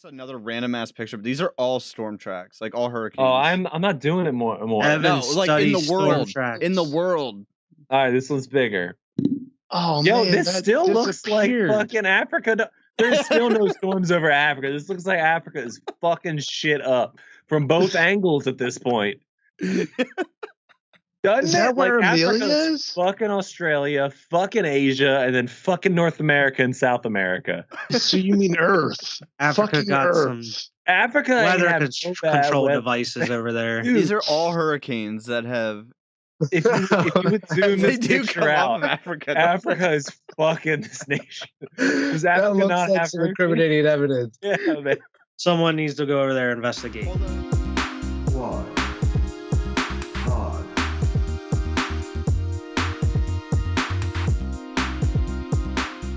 just another random ass picture. But these are all storm tracks, like all hurricanes. Oh, I'm not doing it more. Evan No, like in the studies storm world. tracks. In the world. All right, this one's bigger. Oh Yo, man, this that still looks like disappeared. fucking Africa. There's still no storms over Africa. This looks like Africa is fucking shit up from both angles at this point. Doesn't Is that it? where Like Amelia Africa's is? fucking Australia, fucking Asia, and then fucking North America and South America. So you mean Earth? Africa Fucking got Earth. some Africa ain't weather have no bad control weather. devices over there. Dude, These are all hurricanes that have. if you would zoom They this do picture come off out, of Africa. Africa is fucking this nation. Does That Africa looks not like have some hurricanes? incriminating evidence. Yeah, man. Someone needs to go over there and investigate. Squad. Pod.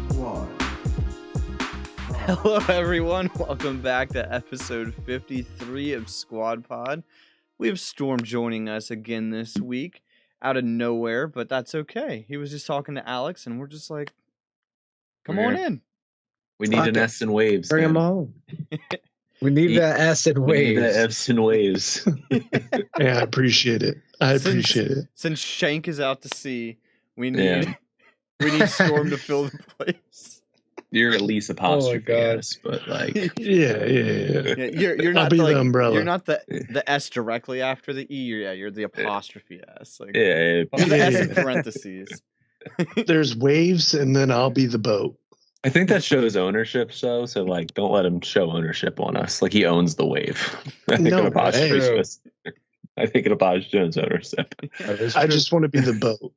Squad. Hello, everyone. Welcome back to episode 53 of Squad Pod. We have Storm joining us again this week out of nowhere, but that's okay. He was just talking to Alex, and we're just like, come on in. We need Fuck an it. S and waves. Bring them man. home. We need Eat- that acid We need waves. the F's and waves. Yeah, I appreciate it. I appreciate it. Since Shank is out to sea, we need Yeah. we need Storm to fill the place. You're at least apostrophe God. S, but like, Yeah. Yeah, you're I'll not be the, the like, umbrella. You're not the S directly after the E. You're the apostrophe S. Like, yeah, you're the S in Yeah. parentheses. There's waves, and then I'll be the boat. I think that shows ownership. So like, don't let him show ownership on us. Like he owns the wave. I think No an apostrophe way. shows. I think an apostrophe shows ownership. I just want to be the boat.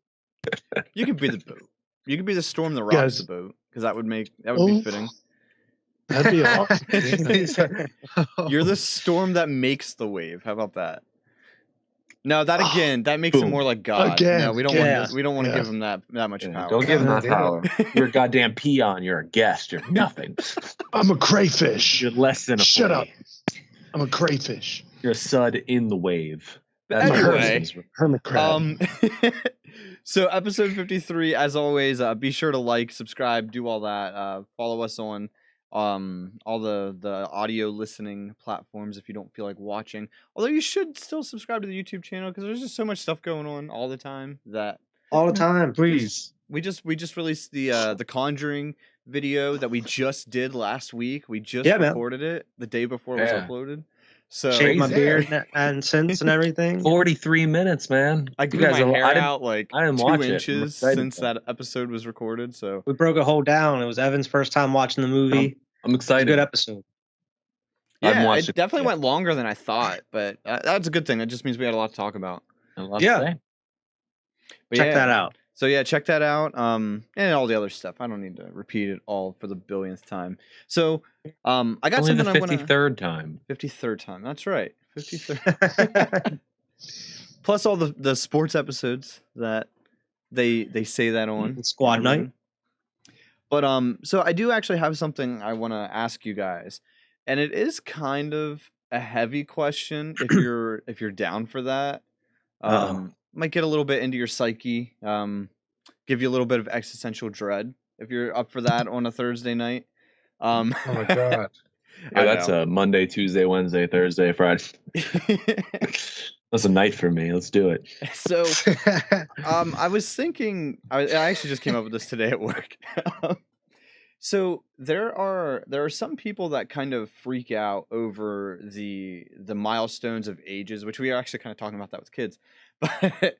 You could be the boat. You could be the storm that rocks Guys. the boat, because that would be Oh. fitting. That'd be awesome. You're the storm that makes the wave. How about that? No, that again, that makes him Boom. more like God. Again. No, we don't Yeah. want. We don't want to Yeah. give him that much power. Don't give him that God power. You're a goddamn peon. You're a guest. You're nothing. I'm a crayfish. You're less than a Shut flea. up. I'm a crayfish. You're a sud in the wave. But That's what anyway, it is. Hermit crab. So episode 53, as always, be sure to like, subscribe, do all that. Follow us on all the audio listening platforms if you don't feel like watching. Although you should still subscribe to the YouTube channel, because there's just so much stuff going on all the time that All the time, please. we just released the Conjuring video that we just did last week. We just Yeah, man. recorded it the day before it was Yeah. uploaded. So Shave my Crazy. beard and scents and everything. 43 minutes, man. I You grew guys my are- hair I didn't- out like I didn't 2 watch it. I'm inches excited since about that episode was recorded. So We broke a hole down. It was Evan's first time watching the movie. I'm It was a excited. good episode. I haven't yeah, watched it it definitely yet. went longer than I thought, but that's a good thing. That just means we had a lot to talk about. I love Yeah. that. But Check yeah. that out. So yeah, check that out. And all the other stuff. I don't need to repeat it all for the billionth time. So I got Only the something I want to 53rd time. 53rd time. That's right. 53rd. Plus all the sports episodes that they say that on Squad night. everything. But so I do actually have something I want to ask you guys, and it is kind of a heavy question if you're down for that. Might get a little bit into your psyche, give you a little bit of existential dread if you're up for that on a Thursday night. Oh my god. Yeah, that's a Monday, Tuesday, Wednesday, Thursday, Friday. That's a night for me. Let's do it. So I was thinking, I actually just came up with this today at work. So there are some people that kind of freak out over the milestones of ages, which we are actually kind of talking about that with kids. But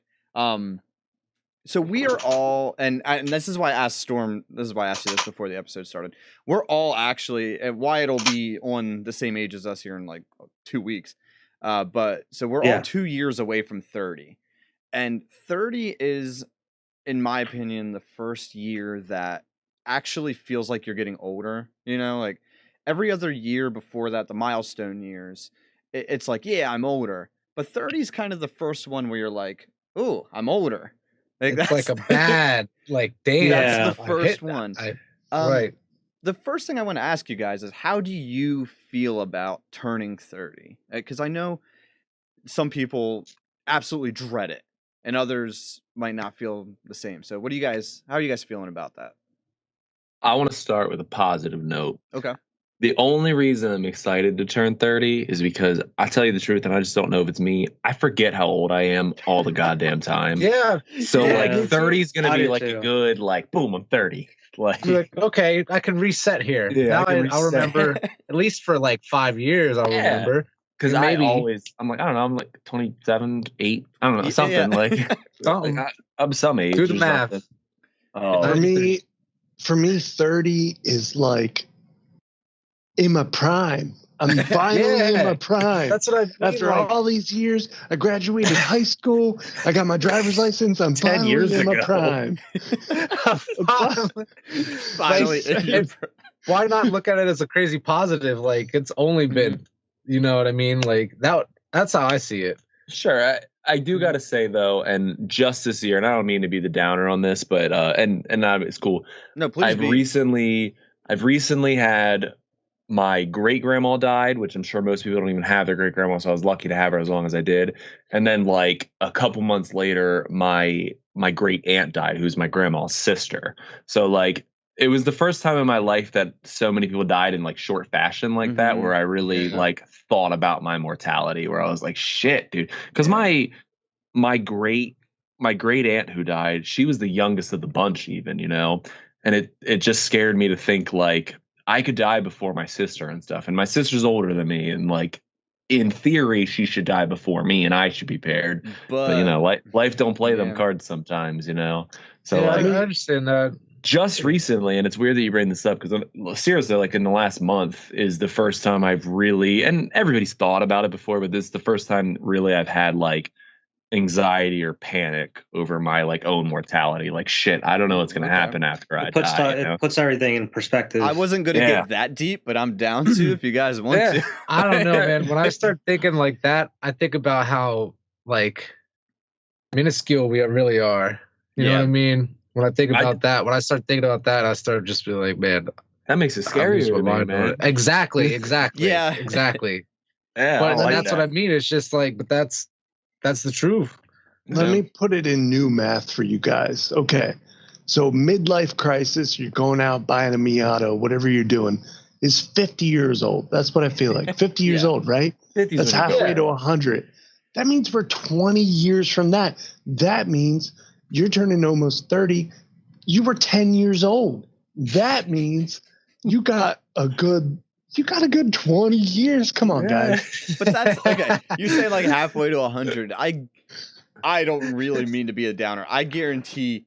so we are all, and this is why I asked Storm. This is why I asked you this before the episode started. We're all actually, and Wyatt will be on the same age as us here in like 2 weeks. But so we're all 2 years away from 30, and 30 is, in my opinion, the first year that actually feels like you're getting older. You know, like every other year before that, the milestone years, it's like, yeah, I'm older. But 30 is kind of the first one where you're like, oh, I'm older. Like It's like a bad, like, damn. That's the I first hit that. one. Right. The first thing I want to ask you guys is, how do you feel about turning 30? Because I know some people absolutely dread it, and others might not feel the same. So, how are you guys feeling about that? I want to start with a positive note. Okay. The only reason I'm excited to turn 30 is because I tell you the truth, and I just don't know if it's me. I forget how old I am all the goddamn time. Yeah. So Yeah, like me too. 30 is gonna I be do like a too. good like boom, I'm 30. Like Be like, okay, I can reset here. Yeah, Now I can I'll reset. remember at least for like 5 years. I'll Yeah. remember. because And I maybe- always I'm like I don't know, I'm like 27, 8, I don't know, Yeah. something like Something. I'm some age. Do the or math. something. Oh, For me, 30 is like in my prime. I'm finally in my prime. That's what I mean. After like, all these years, I graduated high school. I got my driver's license. I'm 10 finally years in my ago. prime. Finally, why not look at it as a crazy positive? Like it's only been, you know what I mean? Like that's how I see it. Sure, I do got to say though, and just this year, and I don't mean to be the downer on this, but and it's cool. no, please I've recently had my great grandma died, which I'm sure most people don't even have their great grandma, so I was lucky to have her as long as I did. And then like a couple months later, my great aunt died, who's my grandma's sister. So like it was the first time in my life that so many people died in like short fashion like that, Mhm. where I really like thought about my mortality, where I was like, shit, dude. Because my great aunt who died, she was the youngest of the bunch, even, you know, and it just scared me to think like I could die before my sister and stuff. And my sister's older than me, and like in theory, she should die before me, and I should be paired. But you know, life don't play them yeah. cards sometimes, you know. So Yeah, like, I understand that. just recently, and it's weird that you bring this up because seriously, like in the last month is the first time I've really, and everybody's thought about it before, but this is the first time really I've had like anxiety or panic over my like own mortality. Like shit, I don't know what's gonna Okay. happen after I It puts, die. You know? it puts everything in perspective. I wasn't gonna Yeah. get that deep, but I'm down to if you guys want Yeah. to. I don't know, man. When I start thinking like that, I think about how like minuscule we really are. You know Yeah. what I mean? When I think about that, when I start thinking about that, I start just being like, man, That makes it I scary lose to my me, mind man. on it. Exactly. Yeah. Exactly. Yeah, But I like that's that. what I mean. It's just like, but that's the truth. Let Yeah. me put it in new math for you guys. Okay. So midlife crisis, you're going out buying a Miata, whatever you're doing, is 50 years old. That's what I feel like. 50 years Yeah. old, right? 50's That's when you go. halfway to 100. That means we're 20 years from that. That means you're turning almost 30. You were 10 years old. That means you got a good 20 years. Come on, guys. But that's okay. You say like halfway to 100. I don't really mean to be a downer. I guarantee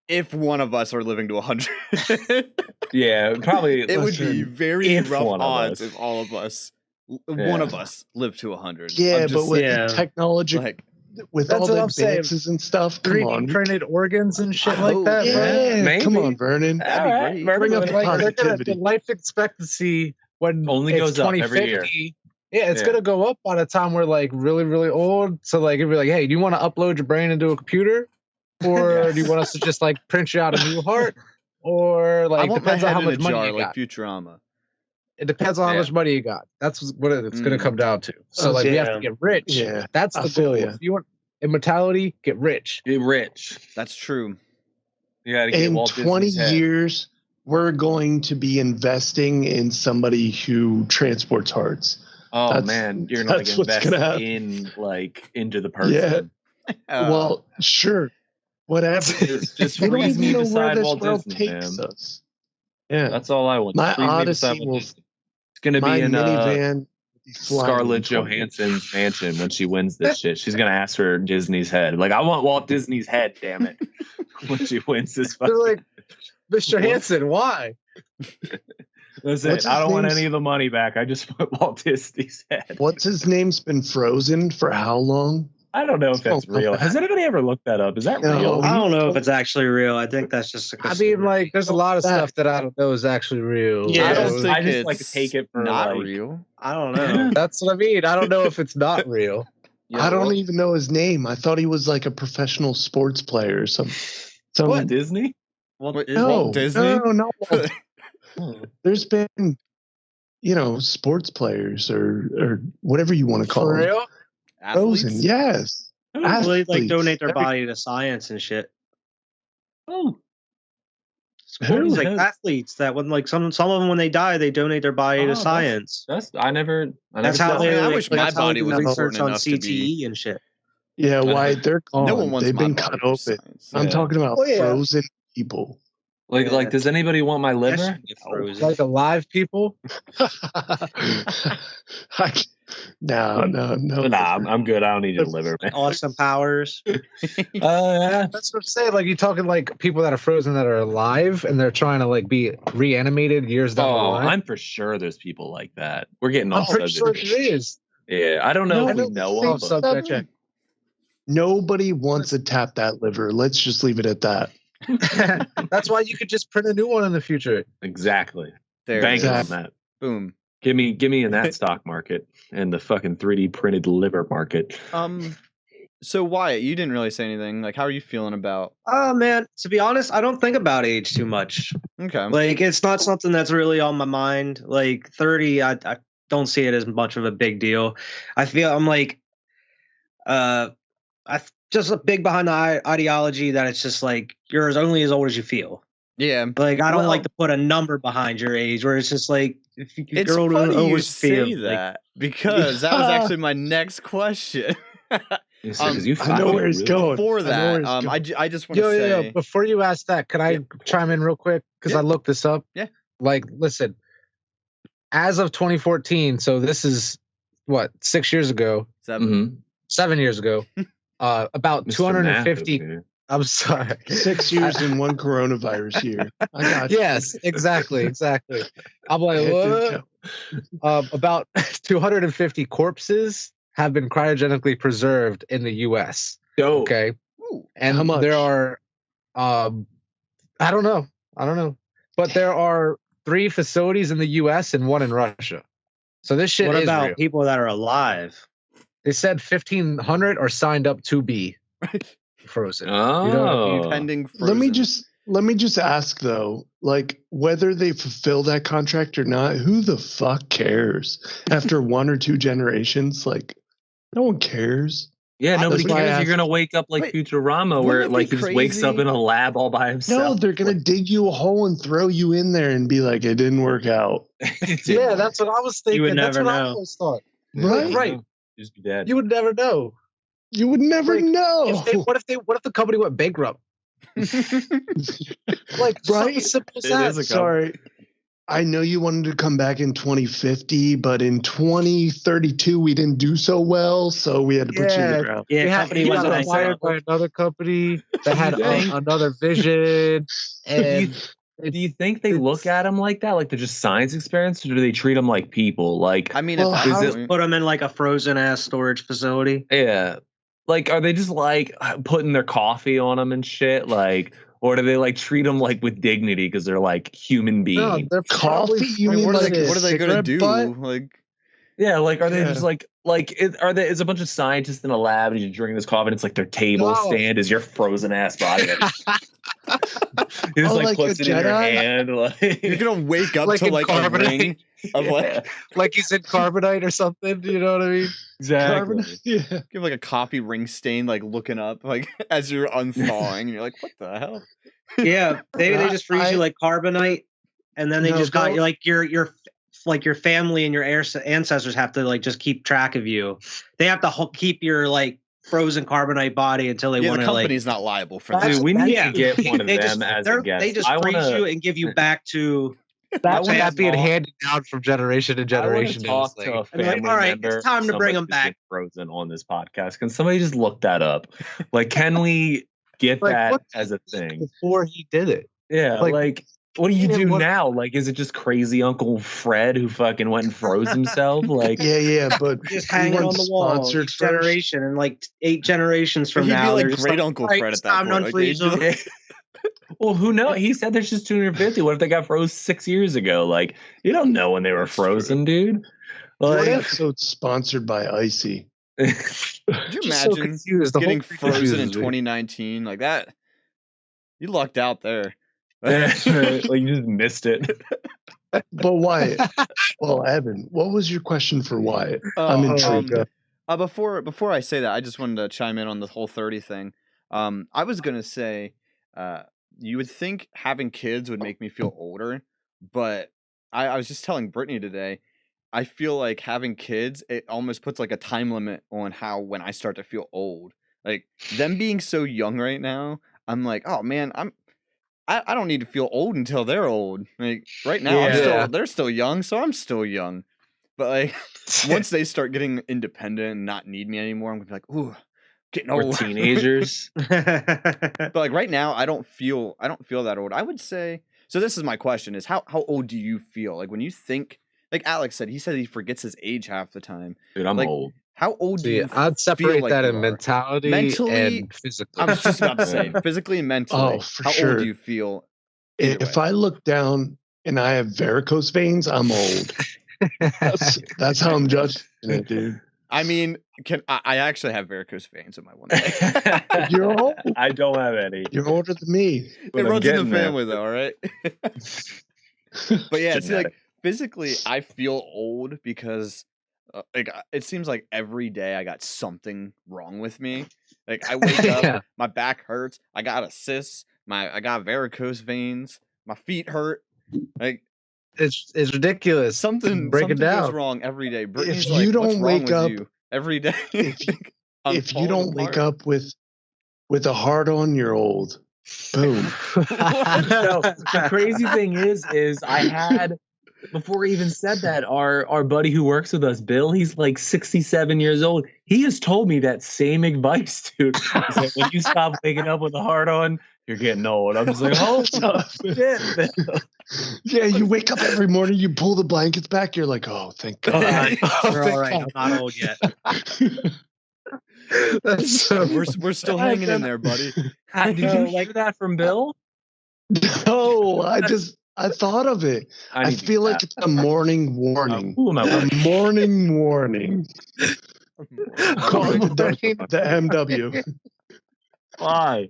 if one of us are living to 100, Yeah, probably. it would be very if rough one of odds us. if all of us, one Yeah. of us, lived to 100. Yeah, I'm but just with Yeah. technology, like, with That's all what the I'm saying. advances and stuff, come 3D on. printed organs and shit I like hope, that, bro. Yeah, come Maybe. on, Vernon. That'd be great. Vernon, Bring up what the if- Like they're gonna, positivity. the life expectancy when Only it's goes up every 2050. Yeah, it's Yeah. gonna go up by the time we're like really, really old. So like it'd be like, hey, do you want to upload your brain into a computer, or do you want us to just like print you out a new heart, or I like want my depends on head how in a much money jar you like got. Futurama. It depends on how Yeah. much money you got. That's what it's gonna Mm. come down to. So Oh, like we have yeah. to get rich. Yeah, That's I the feel goal. ya. If you want immortality, get rich. Get rich. That's true. You got to get In Walt 20 Disney's head. years, we're going to be investing in somebody who transports hearts. Oh That's- man, you're gonna like that's what's invest gonna happen. in like into the person. Well, sure. Whatever. Just We don't freeze me even know where beside this Walt world Disney, takes man. us. Yeah. That's all I want. My Just freeze me beside Odyssey Walt will- Disney. It's gonna My be in minivan will be flying Scarlett in 20 Johansson's mansion when she wins this shit. She's gonna ask for Disney's head. Like, I want Walt Disney's head, damn it. When she wins this They're fucking like, Mr. Hanson, why? That's What's it. I his don't want name's- any of the money back. I just want Walt Disney's head. What's his name's been frozen for how long? I don't know if It's gonna that's come real. back. Has anybody ever looked that up? Is that No. real? I don't know if it's actually real. I think that's just a I mean, like, there's a lot of stuff that I don't know is actually real. Yeah, I don't So think- think just, like, it's take it for, not like- real. I don't know. that's what I mean. I don't know if it's not real. I don't even know his name. I thought he was like a professional sports player or something. What, Disney? Wait, No, Walt Disney? no. There's been, sports players or whatever you want to call For them. real? Frozen, Athletes? yes. Well, they like Athletes. donate their Every- body to science and shit. Oh, Sports, like athletes that when like some of them when they die they donate their body Oh, to that's- science. I never That's saw how that. they. I Like, wish my that's how they body do was the important research on enough to be- CTE and shit. Yeah, Wyatt, they're gone. No one wants They've my been body cut for open. science. I'm Yeah. talking about Oh, yeah. frozen people. Like, Yeah. does anybody want my liver? That should get frozen. Like alive people. No. Nah, I'm good. I don't need your liver, man. Austin Powers. Yeah. That's what I'm saying. Like you're talking like people that are frozen that are alive and they're trying to like be reanimated years down the Oh, line. I'm for sure there's people like that. We're getting I'm off pretty subject. sure there is. Yeah, I don't know No, if we I know don't of think them. so. Nobody wants to tap that liver. Let's just leave it at that. That's why you could just print a new one in the future. Exactly. There it Banking is. on that. Boom. Give me in that stock market and the fucking 3D printed liver market. So Wyatt, you didn't really say anything. Like, how are you feeling about? Oh man, to be honest, I don't think about age too much. Okay. Like it's not something that's really on my mind. Like 30, I don't see it as much of a big deal. I feel I'm like just a big behind the ideology that it's just like you're only as old as you feel. Yeah. Like I don't Well- like to put a number behind your age where it's just like if you're It's older funny you always say feel like, that because that was actually my next question. Because you I know where he's going. Before I know that, where he's going. I just want to say, Before you ask that, could I chime in real quick? Because Yeah. I looked this up. Yeah. Like, listen, as of 2014, so this is what, 6 years ago, 7 years ago, about 250. I'm sorry. 6 years in one coronavirus year. I got you. Yes, exactly. I'm like, what? About 250 corpses have been cryogenically preserved in the U.S. Dope. Okay, Ooh, and How much? there are, I don't know, but there are 3 facilities in the U.S. and 1 in Russia. So this shit what is about real. people that are alive? They said 1,500 are signed up to be frozen. Oh. You know what I mean? pending. Let me frozen. just ask though, like whether they fulfill that contract or not, who the fuck cares? After 1 or 2 generations, like no one cares. Yeah, nobody That's why I cares. You're asked- gonna wake up like Wait, Futurama, where wouldn't it like be he just wakes up crazy? in a lab all by No, himself. they're gonna dig you a hole and throw you in there and be like, it didn't work out. Yeah, that's what I was thinking. would That's never what I know. always thought. Right. Right. Just be dead. You would never know. You would never Like, know. What if the company went bankrupt? Like something Right? simple as It that. is a Sorry. I know you wanted to come back in 2050, but in 2032 we didn't do so well, so we had to put you in Yeah. the ground. Yeah, We had, company he wasn't got nice acquired enough. by another company that had Yeah. another vision, and Do you think they look at him like that, like they're just science experiments, or do they treat them like people? Like, I mean, Well, at that how- point, Put them in like a frozen ass storage facility. yeah, like are they just like putting their coffee on them and shit, like, or do they like treat them like with dignity because they're like human beings? no, they're probably Coffee? You I mean, mean what like are they gonna cigarette do? butt? Like, Yeah, like are they Yeah. just like is a bunch of scientists in a lab and you're drinking this coffee and it's like their table No. stand is your frozen ass body. He just Oh, like like puts a it in your Jedi? hand. Like you're gonna wake up Like to in like a carbonite. ring of like like he's in carbonite or something. You know what I mean? exactly. Yeah. give like a coffee ring stain, like looking up, like as you're unthawing, and you're like, what the hell? Yeah, maybe they just freeze you I- like carbonite, and then they No, just got don't- like your family and your ancestors have to like just keep track of you. They have to keep your like frozen carbonite body until they Yeah, want the to like. company's not liable for Dude, that. we need Yeah. to get one of They them just, as a guest. they just I freeze wanna, you and give you back to. That's wanna that being talk- handed down from generation to I wanna generation. talk It's to like, a I'd be family like, all right, member. it's time to bring somebody 'em who's back. been frozen on this podcast. Can somebody just look that up? Like, can we get Like, that what as a thing? before he did it. Yeah, like, like what do you yeah, do what- now? Like, is it just crazy Uncle Fred who fucking went and froze himself? Like, Yeah, but Just who hanging on wants the wall. sponsored Each first? generation and like 8 generations from He'd be now, like they're just great like, Uncle "All right, Fred it's at that time to point. Like, unfreeze them." well, who knows? He said there's just 250. What if they got froze 6 years ago? Like, you don't know when they were frozen, dude. What Like, episode sponsored by Icy? Could you Just so imagine confused. The whole getting thing frozen in confuses me. 2019 like that? You lucked out there. like you just missed it. But Wyatt, well, Evan, what was your question for Wyatt? I'm intrigued. Before I say that, I just wanted to chime in on the whole 30 thing. I was gonna say, you would think having kids would make me feel older, but I was just telling Brittany today, I feel like having kids, it almost puts like a time limit on how when I start to feel old. Like them being so young right now, I'm like, oh man, I don't need to feel old until they're old. Like right now, they're still young, so I'm still young. But like once they start getting independent and not need me anymore, I'm gonna be like, ooh, getting old. We're teenagers. But like right now, I don't feel that old. I would say. So this is my question: is how old do you feel? Like when you think, like Alex said, he said he forgets his age half the time. Dude, I'm like, old. How old do you I'd separate feel that like in mentality and physically. I was just about to say physically and mentally. Oh, for how sure. old do you feel? If I look down and I have varicose veins, I'm old. That's how I'm judging it, dude. I mean, I actually have varicose veins in my one leg. You're old. I don't have any. You're older than me. It runs in the family, though, all right? But yeah, see, like physically, I feel old because like it seems like every day I got something wrong with me. Like I wake up, my back hurts, I got a cyst, I got varicose veins, my feet hurt. Like it's ridiculous. Something goes wrong every day. Brittany's if you don't wake up every day, if you don't wake up with a heart on, you're old. Boom. No, the crazy thing is I had, before he even said that, our buddy who works with us, Bill, he's like 67 years old. He has told me that same advice, dude. He's like, when you stop waking up with a heart on, you're getting old. I'm just like, oh shit. Yeah, you wake up every morning, you pull the blankets back, you're like, oh, thank God. You're all right. I'm not old yet. We're still hanging in there, buddy. Did you hear that from Bill? No, I thought of it. I feel like it's a morning warning. A morning warning. Call the MW. Why?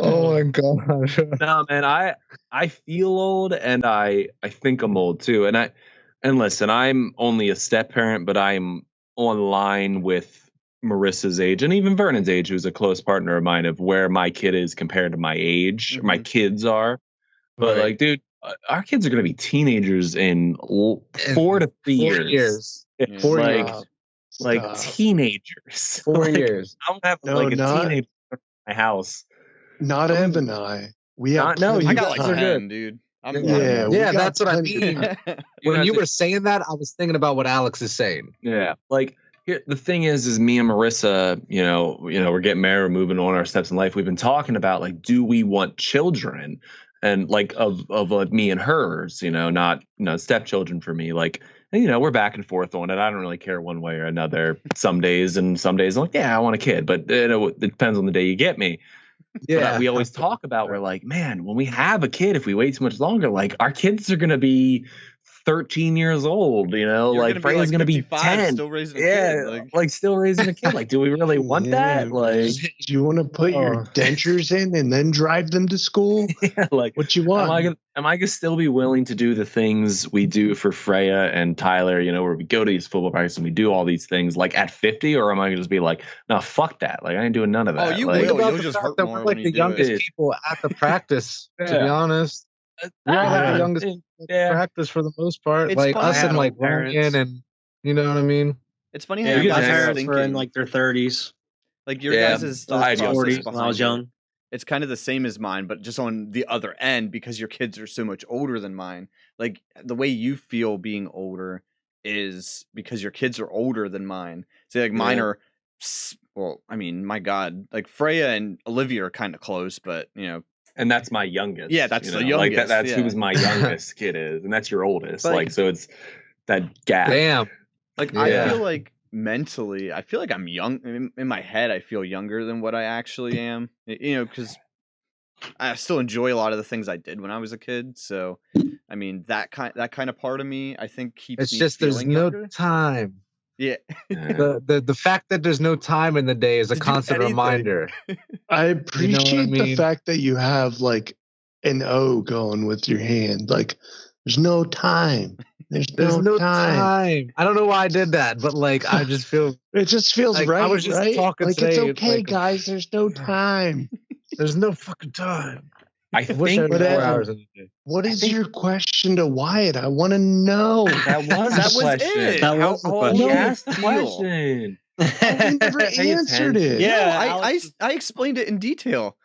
Oh my gosh. No, man, I feel old and I think I'm old too. And listen, I'm only a step parent, but I'm on line with Marissa's age and even Vernon's age, who's a close partner of mine, of where my kid is compared to my age. Mm-hmm. My kids are. But like, dude, our kids are going to be teenagers in 4 to 3 years. 4 years. Like teenagers. 4 years. I don't have a teenager in my house. Not Ev and I. We have I got like 10, dude. Yeah, that's what I mean. When you were saying that, I was thinking about what Alex is saying. Yeah, like the thing is me and Marissa, you know, we're getting married, we're moving on our steps in life. We've been talking about like, do we want children? And like of like me and hers, not stepchildren for me. Like, we're back and forth on it. I don't really care one way or another. Some days I'm like, yeah, I want a kid, but it depends on the day you get me. Yeah, we always talk about, we're like, man, when we have a kid, if we wait too much longer, like our kids are gonna be 13 years old, like Freya's gonna be 10. Still raising a kid. Like still raising a kid. Like, do we really want that? Like, do you want to put your dentures in and then drive them to school? Yeah, like what you want? Am I gonna still be willing to do the things we do for Freya and Tyler, where we go to these football practices and we do all these things like at 50, or am I gonna just be like, no, fuck that. Like I ain't doing none of that. Oh, you like, will. You'll just hurt more. We're like the youngest people at the practice, to be honest. We're like the youngest practice for the most part. It's like funny. Us and like Ryan, and you know what I mean. It's funny how my parents were in like their 30s. Like your guys' 40s when I was young. It's kind of the same as mine, but just on the other end, because your kids are so much older than mine. Like the way you feel being older is because your kids are older than mine. So like mine are, well, I mean, my God, like Freya and Olivia are kind of close, but and that's my youngest. Yeah, that's the youngest. Like that's who's my youngest kid is, and that's your oldest. Like so, it's that gap. Damn. Like I feel like mentally, I feel like I'm young. In my head, I feel younger than what I actually am. Because I still enjoy a lot of the things I did when I was a kid. So, I mean, that kind of part of me, I think keeps. It's me just there's younger. No time. Yeah. The fact that there's no time in the day is a constant reminder. I appreciate the fact that you have like an O going with your hand. Like there's no time. There's no time. I don't know why I did that, but like I just feel it just feels like, right. I was just right? talking like today, it's okay, guys. There's no time. There's no fucking time. I wish I think had 4 Whatever. hours in the day. What is your question to Wyatt? I want to know. that was That the was question. it. That How was the old question. do He you asked the feel? question. He never Pay answered it. attention. Yeah, No, Alex- I explained it in detail.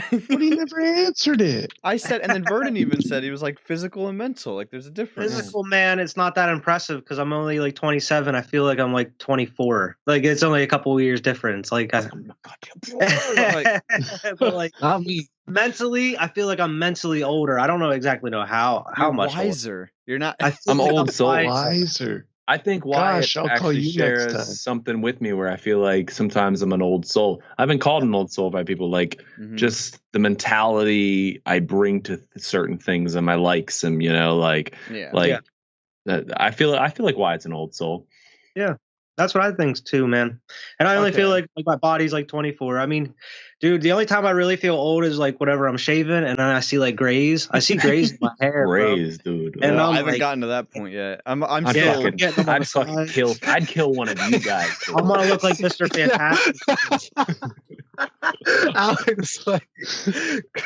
But he never answered it. I said, and then Vernon even said he was like physical and mental. Like there's a difference. Physical, man, it's not that impressive because I'm only like 27. I feel like I'm like 24. Like it's only a couple years difference. Like, but like Not me. mentally, I feel like I'm mentally older. I don't know exactly how You're much older. wiser. You're not. I feel I'm like old soul. Wiser. I think Wyatt Gosh, I'll call actually you next shares time. something with me where I feel like sometimes I'm an old soul. I've been called an old soul by people, like Mhm. just the mentality I bring to certain things and my likes and like Yeah. that. I feel like Wyatt's an old soul. That's what I think too, man. And I only feel Okay. like my body's like 24. I mean, dude, the only time I really feel old is like whenever I'm shaving and then I see like grays. I see grays in my hair, bro. Raised, dude. And Well, I'm I haven't like- gotten to that point yet. I'm I'd still. fucking, getting them on I'd the fucking side. kill. I'd kill one of you guys. dude. I'm gonna look like Mr. Fantastic. Alex, like,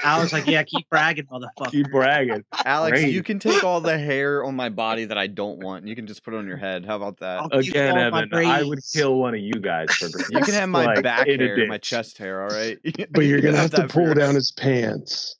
I was like, yeah, keep bragging, motherfucker. Keep bragging. Alex, Great. you can take all the hair on my body that I don't want. You can just put it on your head. How about that? I'll keep Again, all my Evan, I would braids. kill one of you guys for You can have my like, back in a hair, my ditch. chest hair. All right. But you're gonna have to that for pull your- down his pants.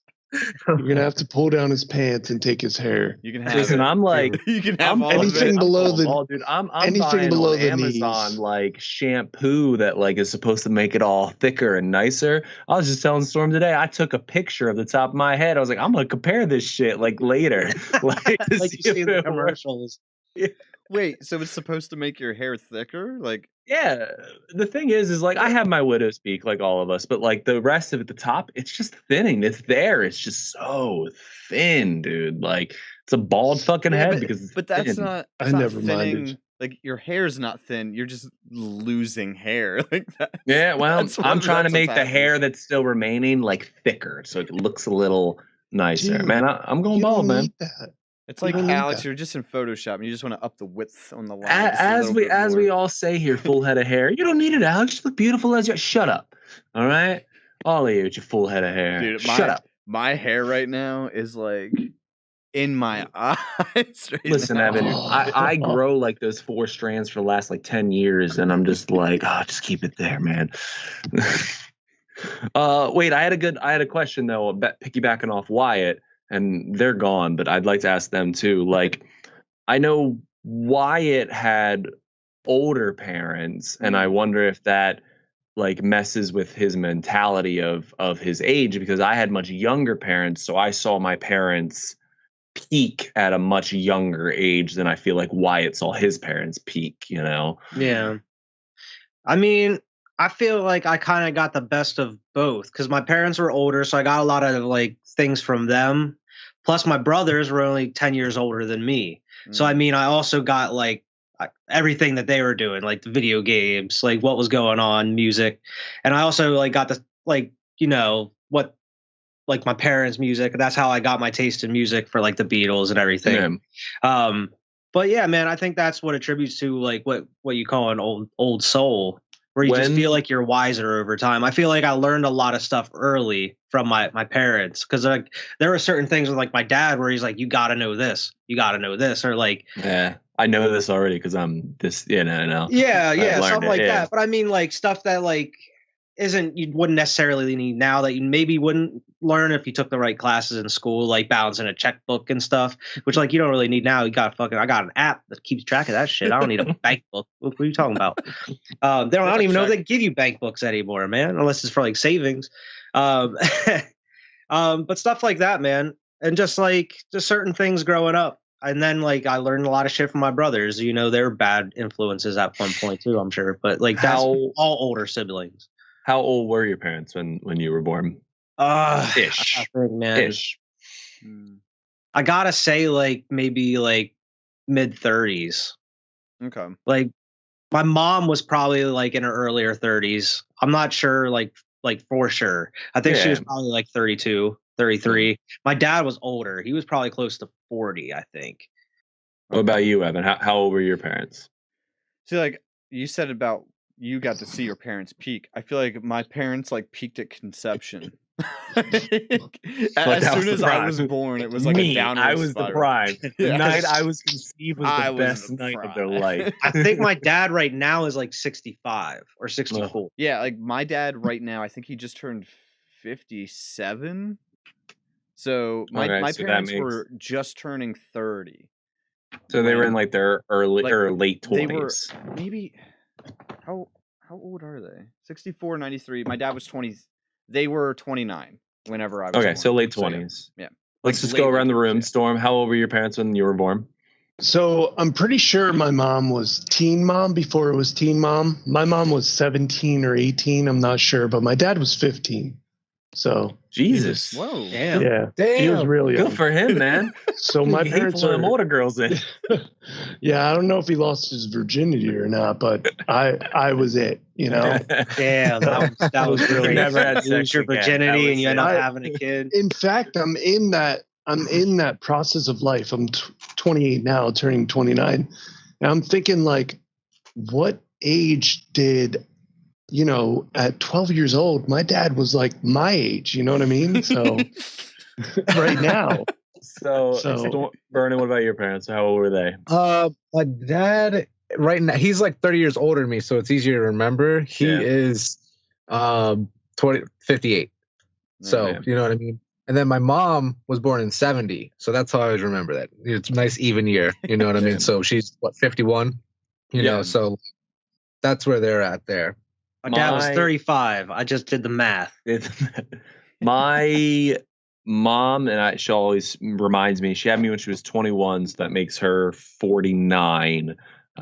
You're gonna have to pull down his pants and take his hair. You can have Listen, it. I'm like, You can have I'm all of anything it. I'm below full the- of all, dude. I'm anything buying below on the Amazon knees. like shampoo that like is supposed to make it all thicker and nicer. I was just telling Storm today. I took a picture of the top of my head. I was like, I'm gonna compare this shit like later, like, to Like see you see if in the it works. commercials. Wait, so it's supposed to make your hair thicker? Like, Yeah, the thing is like I have my widow's peak like all of us, but like the rest of it, the top, it's just thinning. It's there. It's just so thin, dude. Like it's a bald fucking yeah, head because it's but that's thin. not. I That's not never minded. thinning. Like your hair's not thin. You're just losing hair. Like that. Yeah, well, That's I'm trying to that's make what's the hair happening. that's still remaining like thicker, so it looks a little nicer. Dude, Man, I'm going You bald, don't man. need that. It's You like don't need Alex, that. you're just in Photoshop and you just want to up the width on the line. A- just a As little we bit as we more. all say here, full head of hair. You don't need it, Alex. You look beautiful as you. Shut up. All right, all of you with your full head of hair. Dude, Shut up. my hair right now is like in my eyes. Right Listen, now. Evan, I grow like those 4 strands for the last like 10 years, and I'm just like, oh, just keep it there, man. Wait, I had a question though, piggybacking off Wyatt, and they're gone, but I'd like to ask them too. Like, I know Wyatt had older parents, and I wonder if that like messes with his mentality of his age, because I had much younger parents, so I saw my parents peak at a much younger age than I feel like Wyatt saw his parents peak, you know? Yeah. I mean, I feel like I kind of got the best of both because my parents were older, so I got a lot of like things from them. Plus, my brothers were only 10 years older than me. So, I mean, I also got like everything that they were doing, like the video games, like what was going on, music. And I also like got the, like, you know, what, like my parents' music. That's how I got my taste in music for like the Beatles and everything. But yeah, man, I think that's what attributes to like what you call an old soul, where you just feel like you're wiser over time. I feel like I learned a lot of stuff early from my parents, because like there were certain things with like my dad where he's like, you got to know this, or like, yeah, I know this already because I'm this, no. yeah, learned something it, like yeah. that. But I mean, like stuff that like you wouldn't necessarily need now, that you maybe wouldn't learn if you took the right classes in school, like balancing a checkbook and stuff, which like you don't really need now. You got I got an app that keeps track of that shit. I don't need a bank book. What are you talking about? I don't even know if they give you bank books anymore, man, unless it's for like savings. But stuff like that, man. And just certain things growing up. And then like I learned a lot of shit from my brothers. You know, they're bad influences at one point too, I'm sure. But like that's all older siblings. How old were your parents when you were born? Ish. I think, man. Ish. I gotta say, like maybe like mid-30s. Okay. Like my mom was probably like in her earlier 30s. I'm not sure, like for sure. I think she was probably like 32, 33. My dad was older. He was probably close to 40, I think. What about you, Evan? How old were your parents? See, like you said about you got to see your parents peak. I feel like my parents like peaked at conception. As soon as I was born, it was like a downward I was spiral. deprived. The Yeah. night I was conceived was I the was best night of their deprived. life. I think my dad right now is like 65 or 64. Yeah, like my dad right now, I think he just turned 57. So my so that parents makes- were just turning 30. So they were when- in like their early like, or late They were 20s. maybe how old are they? 64, 93. My dad was 20. They were 29 whenever I was Okay, born. so late yeah. 20s. Yeah. Let's Like just late go around the 20s, room. yeah. Storm, how old were your parents when you were born? So I'm pretty sure my mom was teen mom before it was teen mom. My mom was 17 or 18. I'm not sure, but my dad was 15. So Jesus. Whoa. Damn. yeah, he was really Good young. for him, man. So my He parents pulling them are. older girls in. Yeah, I don't know if he lost his virginity or not, but I was it. You know. Damn, that was really Never had you lose sex your again. That virginity was and you end up it. having a kid. In fact, I'm in that process of life. I'm 28 now, turning 29, and I'm thinking like, what age did, at 12 years old, my dad was like my age. You know what I mean? So right now. So Vernon, what about your parents? How old were they? My dad right now, he's like 30 years older than me, so it's easier to remember. He is 58. So man. you know what I mean? And then my mom was born in 70, so that's how I always remember that. It's a nice even year, you know what I mean? So she's 51, you know, so that's where they're at there. My dad was 35. I just did the math. My mom and she always reminds me, she had me when she was 21, so that makes her 49.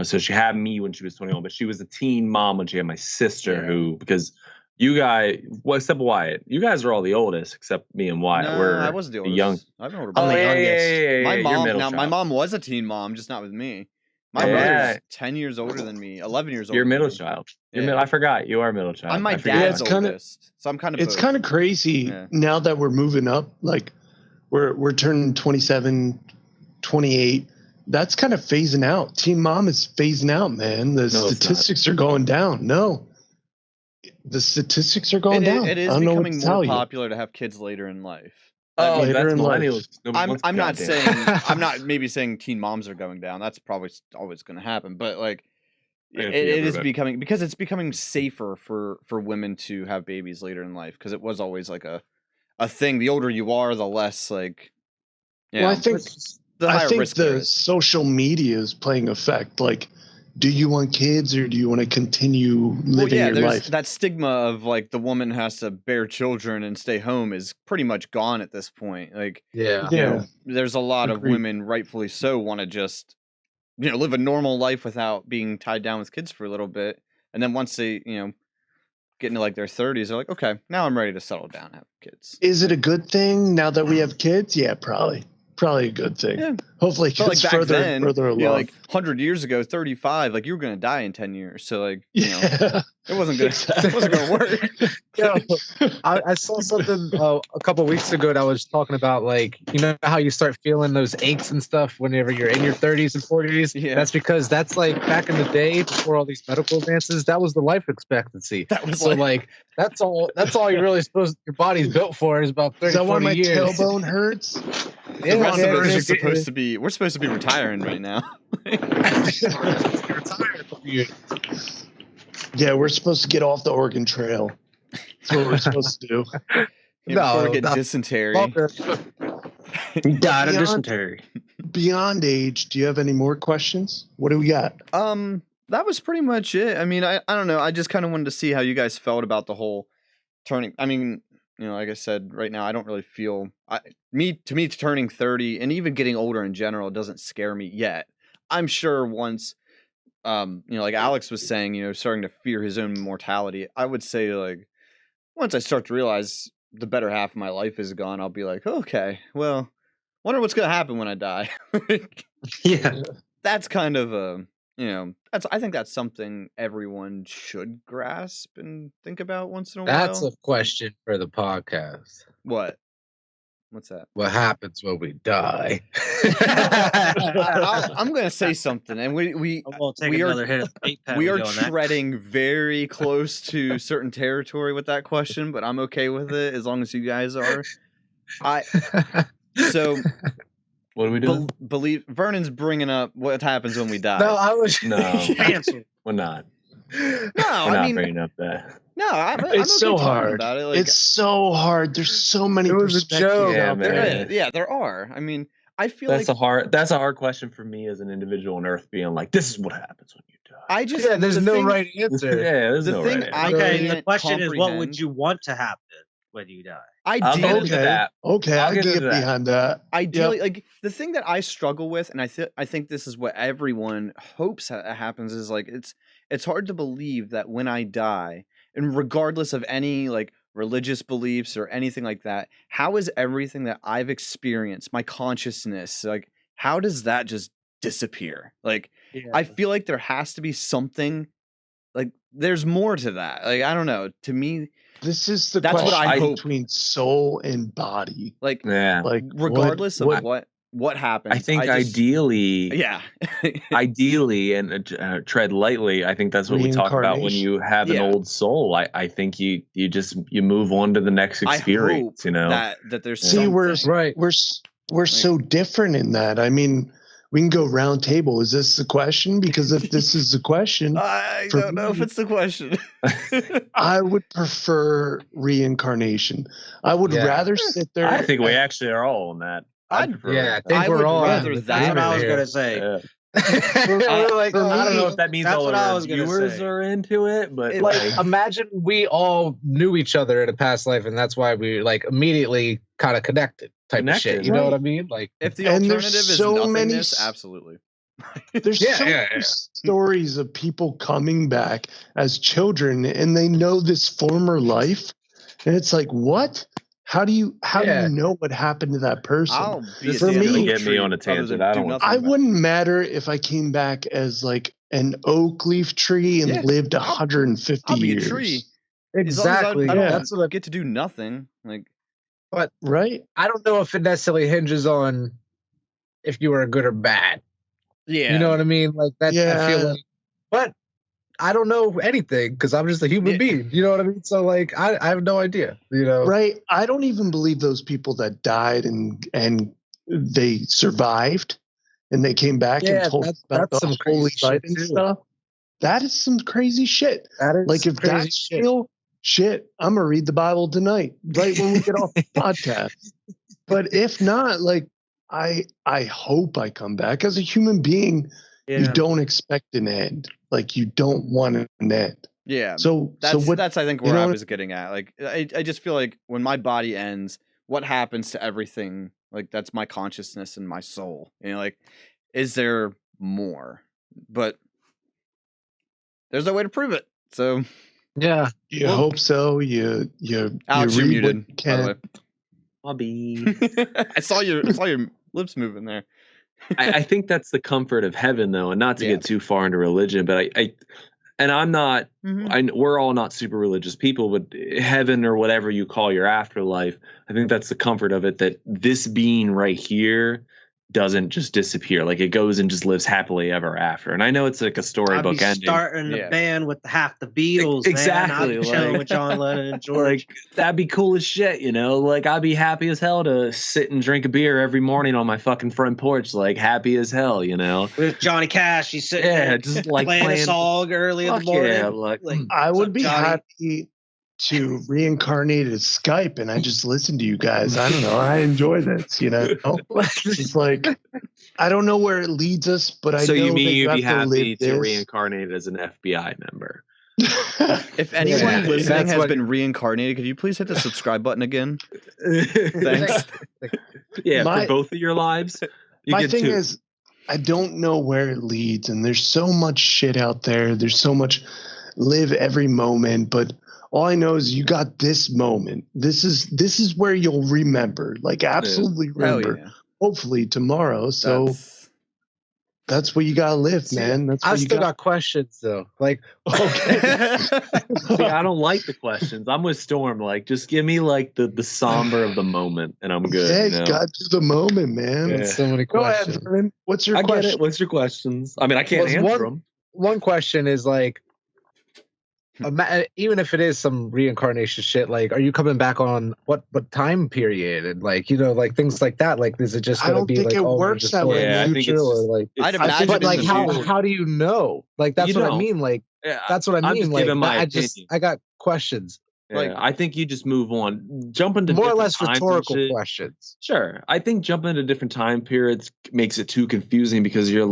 So she had me when she was 21, but she was a teen mom when she had my sister, because you guys, well, except Wyatt, you guys are all the oldest except me and Wyatt. No, We're I was the oldest. young. I'm the older I'm brother. the youngest. My You're mom middle now. My child. mom was a teen mom, just not with me. My Yeah. brother's 10 years older than me, 11 years older. You're middle than me. child. Yeah. I forgot you are middle child. I'm my I forget. dad's it's kinda- oldest, so I'm kind of. It's both. kind of crazy now that we're moving up. Like we're turning 27, 28. That's kind of phasing out. Teen mom is phasing out, man. The statistics are going down. No, the statistics are going down. It is I don't know what becoming to tell more you. popular to have kids later in life. Oh, later that's in life. millennials. I'm not saying I'm not maybe saying teen moms are going down. That's probably always going to happen. But like, it is becoming, because it's becoming safer for women to have babies later in life, because it was always like a thing. The older you are, the less like. Well, I think the higher risk there the is. social media is playing effect. Like, do you want kids or do you want to continue living your there's life? that stigma of like the woman has to bear children and stay home is pretty much gone at this point. Like, there's a lot of women, rightfully so, want to just live a normal life without being tied down with kids for a little bit, and then once they get into like their 30s, they're like, okay, now I'm ready to settle down and have kids. Is it a good thing now that we have kids? Yeah, probably a good thing. Yeah. Hopefully it gets further and further along. Like 100 years ago, 35, like you were going to die in 10 years. So like, it wasn't going to work. I saw something a couple weeks ago that was talking about, like, you know how you start feeling those aches and stuff whenever you're in your 30s and 40s? Yeah. That's because that's like back in the day before all these medical advances, that was the life expectancy. That was so like that's all you're really supposed, your body's built for, is about 30, is that 40 why my years. tailbone hurts? The rest of us are supposed to be, we're supposed to be retiring right now. Yeah, we're supposed to get off the Oregon Trail. That's what we're supposed to do. Before we get dysentery. You died of dysentery. Beyond age, do you have any more questions? What do we got? That was pretty much it. I mean, I don't know. I just kind of wanted to see how you guys felt about the whole turning. I mean, like I said, right now, I don't really feel to me turning 30 and even getting older in general doesn't scare me yet. I'm sure once, like Alex was saying, starting to fear his own mortality. I would say, like, once I start to realize the better half of my life is gone, I'll be like, okay, well, wonder what's gonna happen when I die. Yeah, that's kind of a, I think that's something everyone should grasp and think about once in a while. That's a question for the podcast. What? What's that? What happens when we die? I'm gonna say something, and we are treading very close to certain territory with that question, but I'm okay with it as long as you guys are. So what are we doing? Believe Vernon's bringing up what happens when we die. No, I was cancel. We're not. No, we're not bringing up that. No, I'm it's okay so hard. About it. Like, it's so hard. There's so many perspectives out there. Yeah, there are. I mean, I feel that's a hard question for me as an individual on Earth, being like, this is what happens when you die. There's no right answer. There's no right answer. Okay, the question is, what would you want to happen when you die? Okay, I get behind that. Ideally, like the thing that I struggle with, and I think this is what everyone hopes happens, is like it's hard to believe that when I die, and regardless of any like religious beliefs or anything like that, how is everything that I've experienced, my consciousness, like how does that just disappear? Like I feel like there has to be something, like there's more to that. Like I don't know. To me, this is the that's question what I hope between soul and body. Like regardless of what happens. I think ideally, ideally, and tread lightly. I think that's what we talk about when you have an old soul. I think you move on to the next experience. You know that there's we're so different in that. I mean, we can go round table. Is this the question? Because if this is the question, I don't know if it's the question. I would prefer reincarnation. I would rather sit there. I think we actually are all on that. I would rather that. That's what I was gonna say. Yeah. I don't know if that means all of our viewers are into it, but like imagine we all knew each other in a past life, and that's why we like immediately kind of connected. Type of shit, you know what I mean? Like, if the alternative is nothingness, absolutely. There's so many stories of people coming back as children, and they know this former life, and it's like, what? How do you know what happened to that person? For me, get me on a tangent. I wouldn't matter if I came back as like an oak leaf tree and lived 150 I'll be years. A tree. Exactly. I don't get to do nothing. Like. But I don't know if it necessarily hinges on if you were good or bad. Yeah, you know what I mean. Like that. Yeah. I feel like, but I don't know anything because I'm just a human being. You know what I mean. So like, I have no idea. You know, right? I don't even believe those people that died and they survived and they came back and told us about the holy light and stuff. That is some crazy shit. That is like if that's real. Shit, I'm gonna read the Bible tonight, right when we get off the podcast. But if not, like I hope I come back as a human being. You don't expect an end. Like you don't want an end. Yeah. So that's I think where I was getting at. Like I just feel like when my body ends, what happens to everything? Like that's my consciousness and my soul. You know, like is there more? But there's no way to prove it. So. Yeah, you hope so. You Alex, you're muted. By the way. Bobby, I saw your lips moving there. I think that's the comfort of heaven, though, and not to get too far into religion, but I'm not. We're all not super religious people, but heaven or whatever you call your afterlife, I think that's the comfort of it. That this being right here doesn't just disappear. Like it goes and just lives happily ever after. And I know it's like a storybook ending. Starting the band with half the Beatles. Exactly. Man. Chilling with John Lennon and George. Like that'd be cool as shit, you know? Like I'd be happy as hell to sit and drink a beer every morning on my fucking front porch, like happy as hell, you know? With Johnny Cash, he's sitting there just like playing a song early in the morning. Yeah, like I would be happy to reincarnate as Skype and I just listen to you guys. I don't know. I enjoy this, you know. It's like I don't know where it leads us, but I know you mean you'd be happy to reincarnate as an FBI member. If anyone listening has been reincarnated, could you please hit the subscribe button again? Thanks. For both of your lives. My thing is, I don't know where it leads, and there's so much shit out there. There's so much live every moment, but all I know is you got this moment. This is where you'll remember, like absolutely remember. Hopefully tomorrow. So That's what you gotta live, man. That's what I still got questions though. Like, okay. See, I don't like the questions. I'm with Storm. Like, just give me like the somber of the moment, and I'm good. Yeah, you know? got to the moment, man. Yeah. so many Go questions. ahead, Vernon. What's your I question? get it. What's your questions? I mean, I can't answer them. One question is like, even if it is some reincarnation shit, like, are you coming back on what time period, and like, you know, like things like that? Like, is it just I gonna don't be think like, it oh, we're works just that going way, in the man. future, or like, I'd I think- imagine but like, in the future. how do you know? Like, that's You what don't. I mean. Like, Yeah, that's what I I'm mean. just Like, giving my I opinion. got questions. Yeah, like- I think you just move on. Jump into More or different less times and rhetorical shit. questions. Sure. I think jumping into different time periods makes it too confusing because you're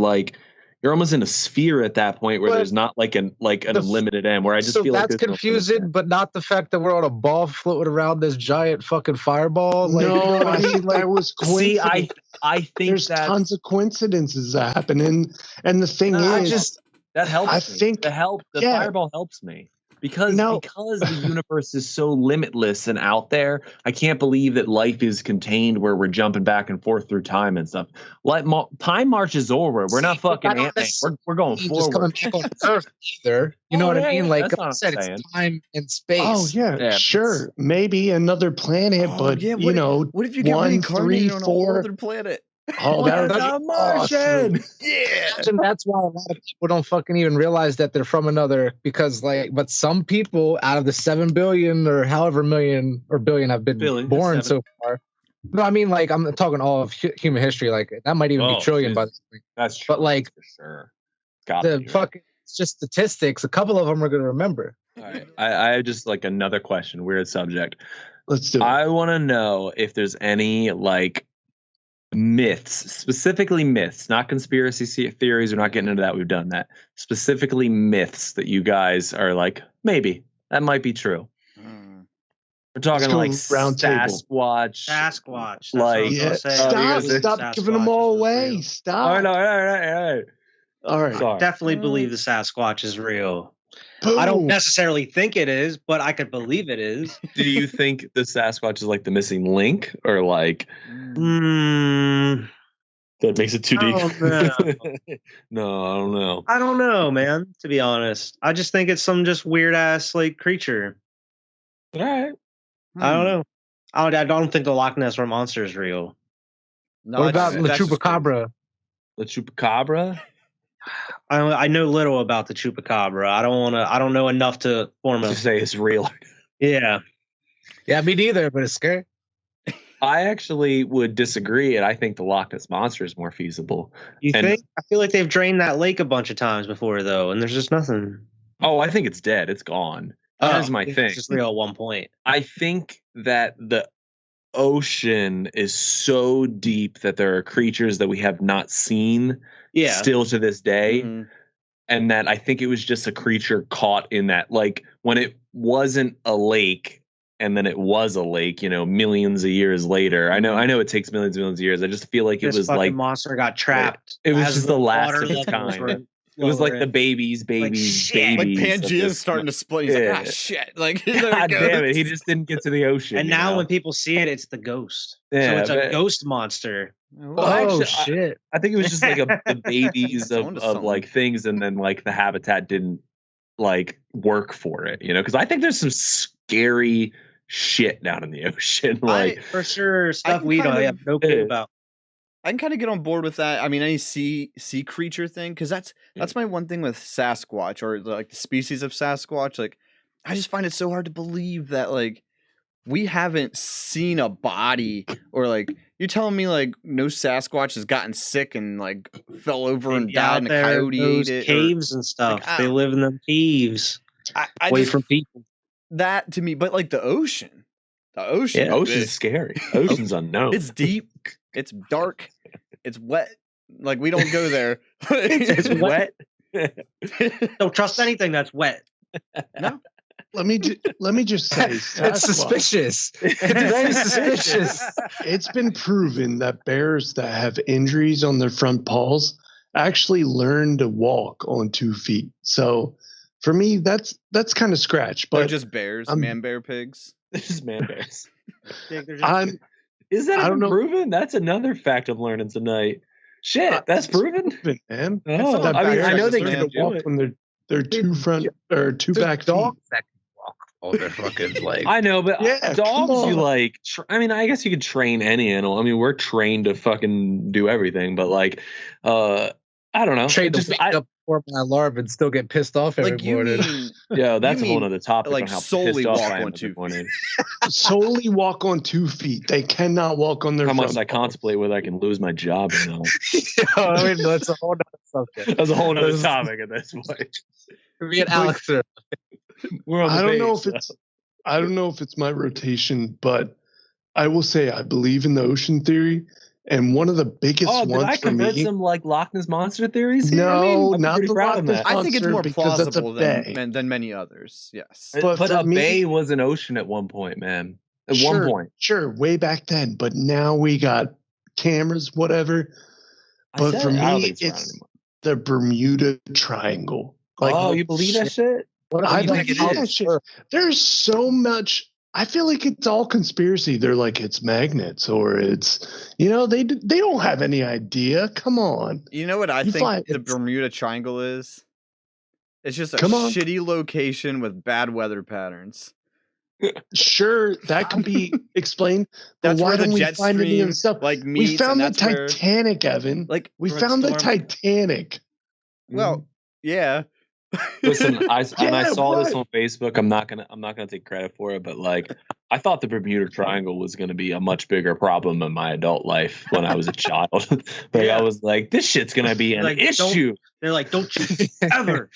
almost in a sphere at that point where But there's not like an unlimited end where I just So feel like that's there's no limit confusing, there. but not the fact that we're on a ball floating around this giant fucking fireball. Like, No, you know what I I mean? think Like, that was See, coincidence. I think There's that tons of coincidences that happen, and the thing is, that helps I me. think- The yeah. fireball helps me. Because No. the universe is so limitless and out there, I can't believe that life is contained where we're jumping back and forth through time and stuff. Like time marches over. We're not fucking Ant-Man. We're going just coming forward. back on Earth either. You know what I mean? Like That's I not said, what I'm it's saying. time and space. oh yeah, Yeah, sure, maybe another planet, Oh, but yeah, you know, what if you get 1, reincarnated 3, on a whole 4. other planet? Oh, that would be a awesome. Martian. Yeah. And that's why a lot of people don't fucking even realize that they're from another, because like, but some people out of the 7 billion or however million or billion have been born 7. so far. No, I mean, like, I'm talking all of human history. Like, that might even be trillion by this point. That's true. But like, for sure. Gotta the be, right? fucking, it's just statistics. A couple of them are going to remember. All right. I have just like another question, weird subject. Let's do it. I want to know if there's any like myths, specifically myths, not conspiracy theories. We're not getting into that. We've done that. Specifically myths that you guys are like, maybe that might be true. We're talking go like round table. Sasquatch. Sasquatch. That's what I Like, was gonna say. Stop giving them all away. Stop. All right. All right. Sorry. I definitely believe the Sasquatch is real. Boom. I don't necessarily think it is, but I could believe it is. Do you think the Sasquatch is like the missing link, or like Mm, that makes it too deep? No, I don't know. I don't know, man. To be honest, I just think it's some just weird ass like creature. All right. I don't know. I don't think the Loch Ness monster is real. No, What about that's just Chupacabra? The Chupacabra? I know little about the Chupacabra. I don't know enough to form To a. say it's real. Yeah. Yeah, me neither, but it's scary. I actually would disagree, and I think the Loch Ness monster is more feasible. You And- think? I feel like they've drained that lake a bunch of times before, though, and there's just nothing. Oh, I think it's dead. It's gone. Here's my thing. It's just real at one point. I think that the ocean is so deep that there are creatures that we have not seen Yeah. still to this day. Mhm. And that I think it was just a creature caught in that, like when it wasn't a lake and then it was a lake, you know, millions of years later. I know it takes millions of years. I just feel like This it was fucking like monster got trapped. it was as just the last water of its levels kind. were It was like lower. the babies, shit. Like babies. Pangea's starting to split. He's like, Yeah. ah, shit. Like, there God it damn it! goes. He just didn't get to the ocean. And you now know? when people see it, it's the ghost. Yeah, So it's a but- ghost monster. Well, Oh actually, shit! I think it was just like the babies It's onto of like something. things, and then like the habitat didn't like work for it, you know? Because I think there's some scary shit down in the ocean. Like, For sure, stuff can we kind don't of- have no clue about. I can kind of get on board with that. I mean, any sea creature thing, because that's my one thing with Sasquatch, or like the species of Sasquatch. Like, I just find it so hard to believe that like we haven't seen a body, or like you're telling me like no Sasquatch has gotten sick and like fell over and Maybe out died, and a there in coyote those ate it. caves and stuff. like, I They don't- live in them caves, I away just, from people. that to me, but like the ocean yeah, is ocean's big. scary. Ocean's unknown. It's deep, it's dark, it's wet. Like we don't go there. It's wet. wet. Don't trust anything that's wet. No. Let me just say, It's Sasquatch, suspicious. It's very suspicious. it's been proven that bears that have injuries on their front paws actually learn to walk on 2 feet. So for me, that's kind of scratch. They're But just bears, I'm- man bear pigs. This is man bears. They're just- I'm Is that I ever don't know. proven? That's another fact I'm learning tonight. Shit, that's proven. Man. Oh, not I mean, I know practice, they man. can do walk it. when they're two front or two back feet. Dogs that can walk on their fucking legs. I know, but Yeah, come dogs, you on. like. I mean, I guess you could train any animal. I mean, we're trained to fucking do everything, but like, I don't know. Trained to wake up before my alarm and still get pissed off every Like you morning. mean Yeah, that's a mean, whole nother topic like, on how solely pissed off walk I am on every 2 morning. Solely walk on 2 feet. They cannot walk on their How front much I paws. contemplate whether I can lose my job or not. I mean, that's a whole nother subject. That's a whole other topic at this point. Me and Alex are We're on the I don't know page, if it's I don't know if it's my rotation, but I will say I believe in the ocean theory, and one of the biggest Oh, did ones I for convert me. some like Loch Ness monster theories here? No, I'm not pretty the proud Loch of Ness that. I think it's monster more because that's a plausible bay. than many others. Yes. But But for a me- bay was an ocean at one point, man. At one point. Sure, way back then. But now we got cameras, whatever. But for I don't me, think it's around it's anymore. the Bermuda Triangle. Oh, you believe that shit? What I do you think believe it that is? shit. There's so much. I feel like it's all conspiracy. They're like it's magnets or it's they don't have any idea. Come on. You know what I You think find- the Bermuda Triangle is? It's just a Come on. shitty location with bad weather patterns. Sure, that can be explained. But That's why where the don't we jet find any of the stream stuff? like We meets, found the and that's where Titanic, Evan. like We Red found the Storm. Titanic. well, yeah. Listen, I saw this what? on Facebook. I'm not gonna take credit for it, but like I thought the Bermuda Triangle was gonna be a much bigger problem in my adult life when I was a child. I was like, this shit's gonna be an Like, issue. They're like, don't you ever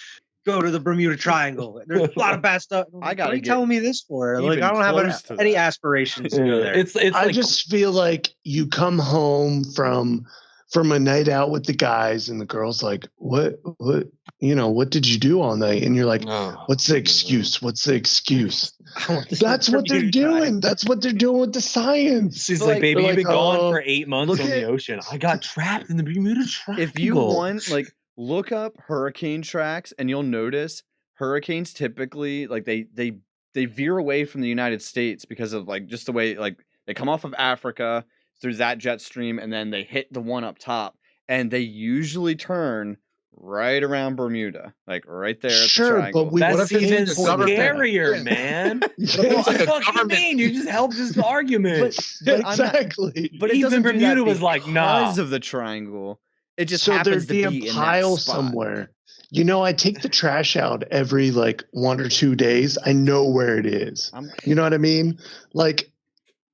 go to the Bermuda Triangle. There's a lot of bad stuff. I gotta what are you get telling me this for? Like, even I don't have close to any that. aspirations to go there. It's I like just feel like you come home from a night out with the guys and the girls like, what did you do all night? And you're like, oh, what's the excuse? What's the excuse? This That's is what they're Bermuda doing. Triangle. That's what they're doing with the science. She's But, like, like, baby, they're you've been like, gone oh, for 8 months look on the at- ocean. I got trapped in the Bermuda Triangle. If you want, like, look up hurricane tracks, and you'll notice hurricanes typically like they veer away from the United States because of like just the way like they come off of Africa through that jet stream, and then they hit the one up top, and they usually turn right around Bermuda, like right there at the Sure, triangle. but we What That's if it's even the government? scarier, man. What Yeah, the fuck you government- mean? You just helped this argument. But I'm not- exactly. But it Even doesn't do that Bermuda was like, nah. because of the triangle. It just so happens there'd to be be a in pile that spot. somewhere. I take the trash out every like 1 or 2 days. I know where it is. You know what I mean? Like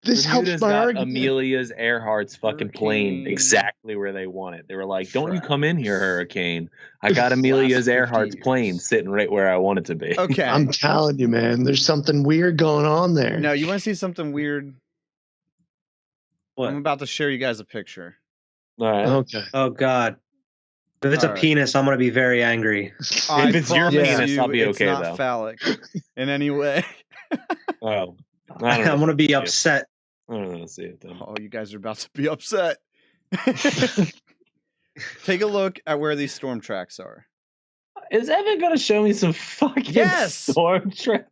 this Bermuda's helps my got argument. Amelia's Earhart's fucking plane Hurricane. exactly where they want it. They were like, don't you Tracks. come in here, Hurricane. I got Amelia's 50 Earhart's plane years. sitting right where I want it to be. Okay. I'm telling you, man. There's something weird going on there. No, you want to see something weird? What? I'm about to share you guys a picture. All right. Okay. Oh God. If it's All a right. penis, I'm gonna be very angry. I it's your promise penis, you I'll be it's okay, not though. phallic in any way. Oh, I don't know. I'm gonna be Yeah. upset. I don't know. See it then. Oh, you guys are about to be upset. Take a look at where these storm tracks are. Is Evan gonna show me some fucking Yes! storm track?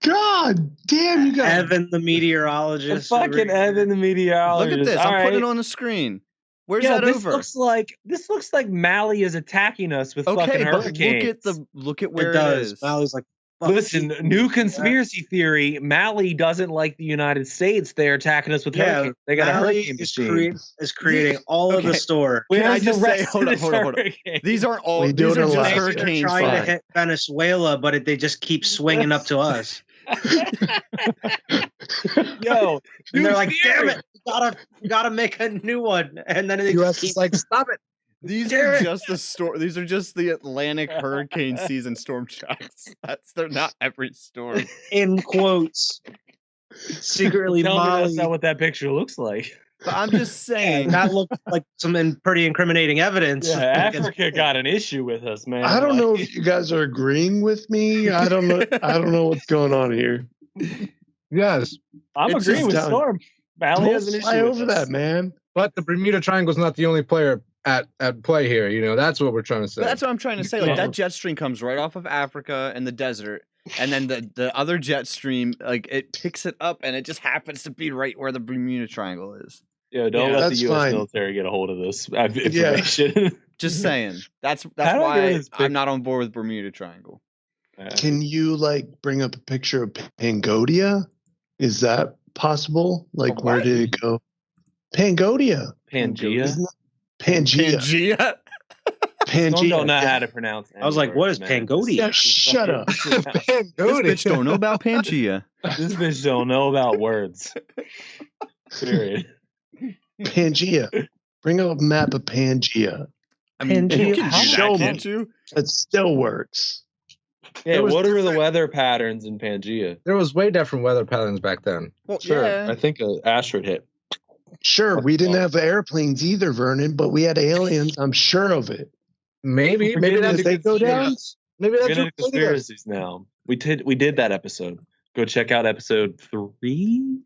God damn, you guys. Evan, the meteorologist. Fucking Evan, the meteorologist. Look at this. All I'm putting right. it on the screen. Where's Yeah, that this over? looks like Mally is attacking us with Okay, fucking but hurricanes. look at where It does. it is. Mallory's like, fuck Listen, you. new conspiracy theory. Mally doesn't like the United States. They're attacking us with Yeah, hurricanes. They got a Mally hurricane is, machine. is creating all of the Okay. store. Can I Where's the just say, rest hold of on, this hold on, hold on. hurricane? These aren't all. We do These it are a just lot. They're hurricane trying to signs. hit Venezuela, but they just keep swinging up to us. Yo, And they're new like, damn theory. it, we gotta make a new one. And then they US just keep is like, stop it. These Damn are it. just the storm. These are just the Atlantic hurricane season storm tracks. They're not every storm. in quotes. Secretly Tell me that's Molly. not what that picture looks like. But I'm just saying. That looked like some pretty incriminating evidence. Yeah, Africa got an issue with us, man. I don't know Like- if you guys are agreeing with me. I don't know. I don't know what's going on here. Yes, I'm It's agreeing just with down. Storm. Mally Don't has an issue fly with over us. that, man. but the Bermuda Triangle is not the only player at play here. That's what we're trying to say. But that's what I'm trying to say. Like Yeah. that jet stream comes right off of Africa and the desert, and then the other jet stream, like it picks it up, and it just happens to be right where the Bermuda Triangle is. Yeah, don't let the that's U.S. fine. military get a hold of this information. Just saying. That's How do I get rid of why this I'm not on board with Bermuda Triangle. Can you like bring up a picture of Pangodia? Is that possible? Like, where what? did it go? Pangodia. Pangea? Isn't that Pangea? Pangea? Some don't know Pangea. how to pronounce. I was like, what is Pangodia? Yeah, shut up. This bitch don't know about Pangea. This bitch don't know about words. Period. Pangea. Bring up a map of Pangea. I mean, Pangea. you can Show do that, me. can't you? It still works. Yeah, was what are the weather patterns in Pangea? There was way different weather patterns back then. Well, Sure, yeah. I think an asteroid hit. Sure, we didn't have airplanes either, Vernon, but we had aliens. I'm sure of it. Maybe We're getting that's into they go down? conspiracies. Maybe We're that's getting what into conspiracies now. We did that episode. Go check out episode 3.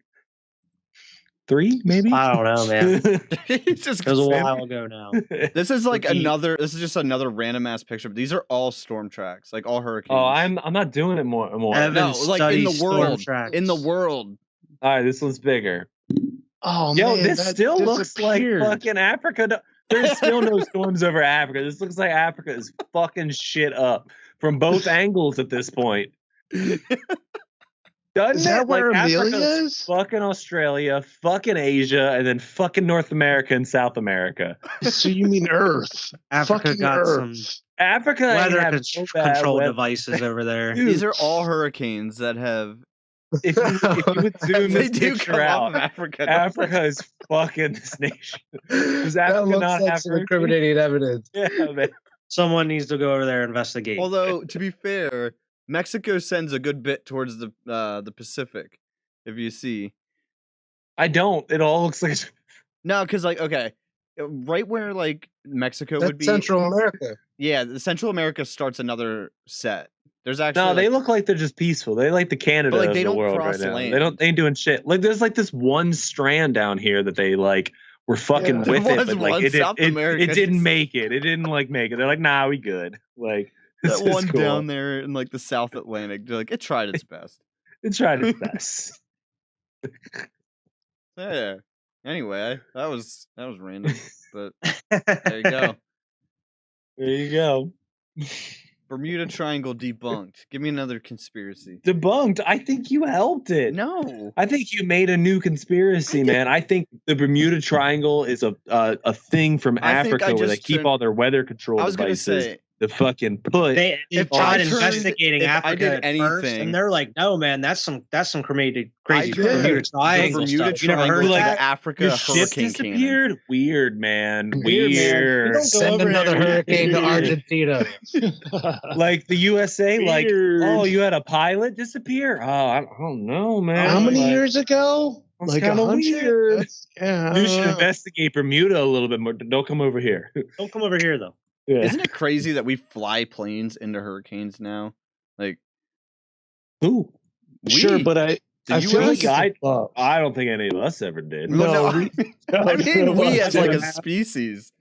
3, maybe? I don't know, man. It's just It was a while ago now. This is like Repeat. this is just another random ass picture. But these are all storm tracks, like all hurricanes. Oh, I'm not doing it more. Evan no, like in studies the storm world. tracks. In the world. All right, this one's bigger. Oh, Yo, man, this that still looks like disappeared. fucking Africa. There's still no storms over Africa. This looks like Africa is fucking shit up from both angles at this point. Doesn't Is that it? where Like Amelia Africa's is? fucking Australia, fucking Asia, and then fucking North America and South America. So you mean Earth? Africa Fucking got Earth. some Africa ain't weather having no bad control weather. devices over there. Dude, These are all hurricanes that have. if you would zoom They this do picture come off out, of Africa. don't Africa is fucking this nation. Does That Africa looks not like have some hurricanes? incriminating evidence. Yeah, man. Someone needs to go over there and investigate. they? Although to be fair, Mexico sends a good bit towards the Pacific. If you see, I don't. It all looks like no, because like okay, right where like Mexico would That's be. Central America. Yeah, the Central America starts another set. There's actually no. They like, look like they're just peaceful. They like the Canada But, like, of they the don't world cross right now. land. They ain't doing shit. Like there's like this one strand down here that they like were fucking Yeah. with There it, was but like one it South didn't American. make it. It didn't like make it. They're like, nah, we good. Like this that is one cool. down there in like the South Atlantic. Like it tried its best. It tried its best. Yeah. Anyway, that was random, but there you go. There you go. Bermuda Triangle debunked. Give me another conspiracy. Debunked. I think you helped it. No. I think you made a new conspiracy, man. I think the Bermuda Triangle is a thing from I think Africa I where they just keep turned- all their weather control I was gonna devices say to fucking put. They If tried I turned- investigating if I Africa did at first, anything- and they're like, "No, man, that's some crazy I turned Bermuda the Triangle Bermuda stuff. You never Triangle heard to of like that? the Africa Your ship hurricane cannon. disappeared. Weird, man. Weird, man. Weird. You don't go Send over another there. hurricane to Argentina. Like the USA, like, Weird. oh, you had a pilot disappear? Oh, I don't know, man. How many Like, years ago? That's Like kinda 100? weird. That's- Yeah. I You don't should know. investigate Bermuda a little bit more. Don't come over here. Don't come over here though. Yeah. Isn't it crazy that we fly planes into hurricanes now? Like Who? Sure, we- but I the feel US like it's I- above. I don't think any of us ever did. Well, No, no, we- I mean no, we no, as like a no. species.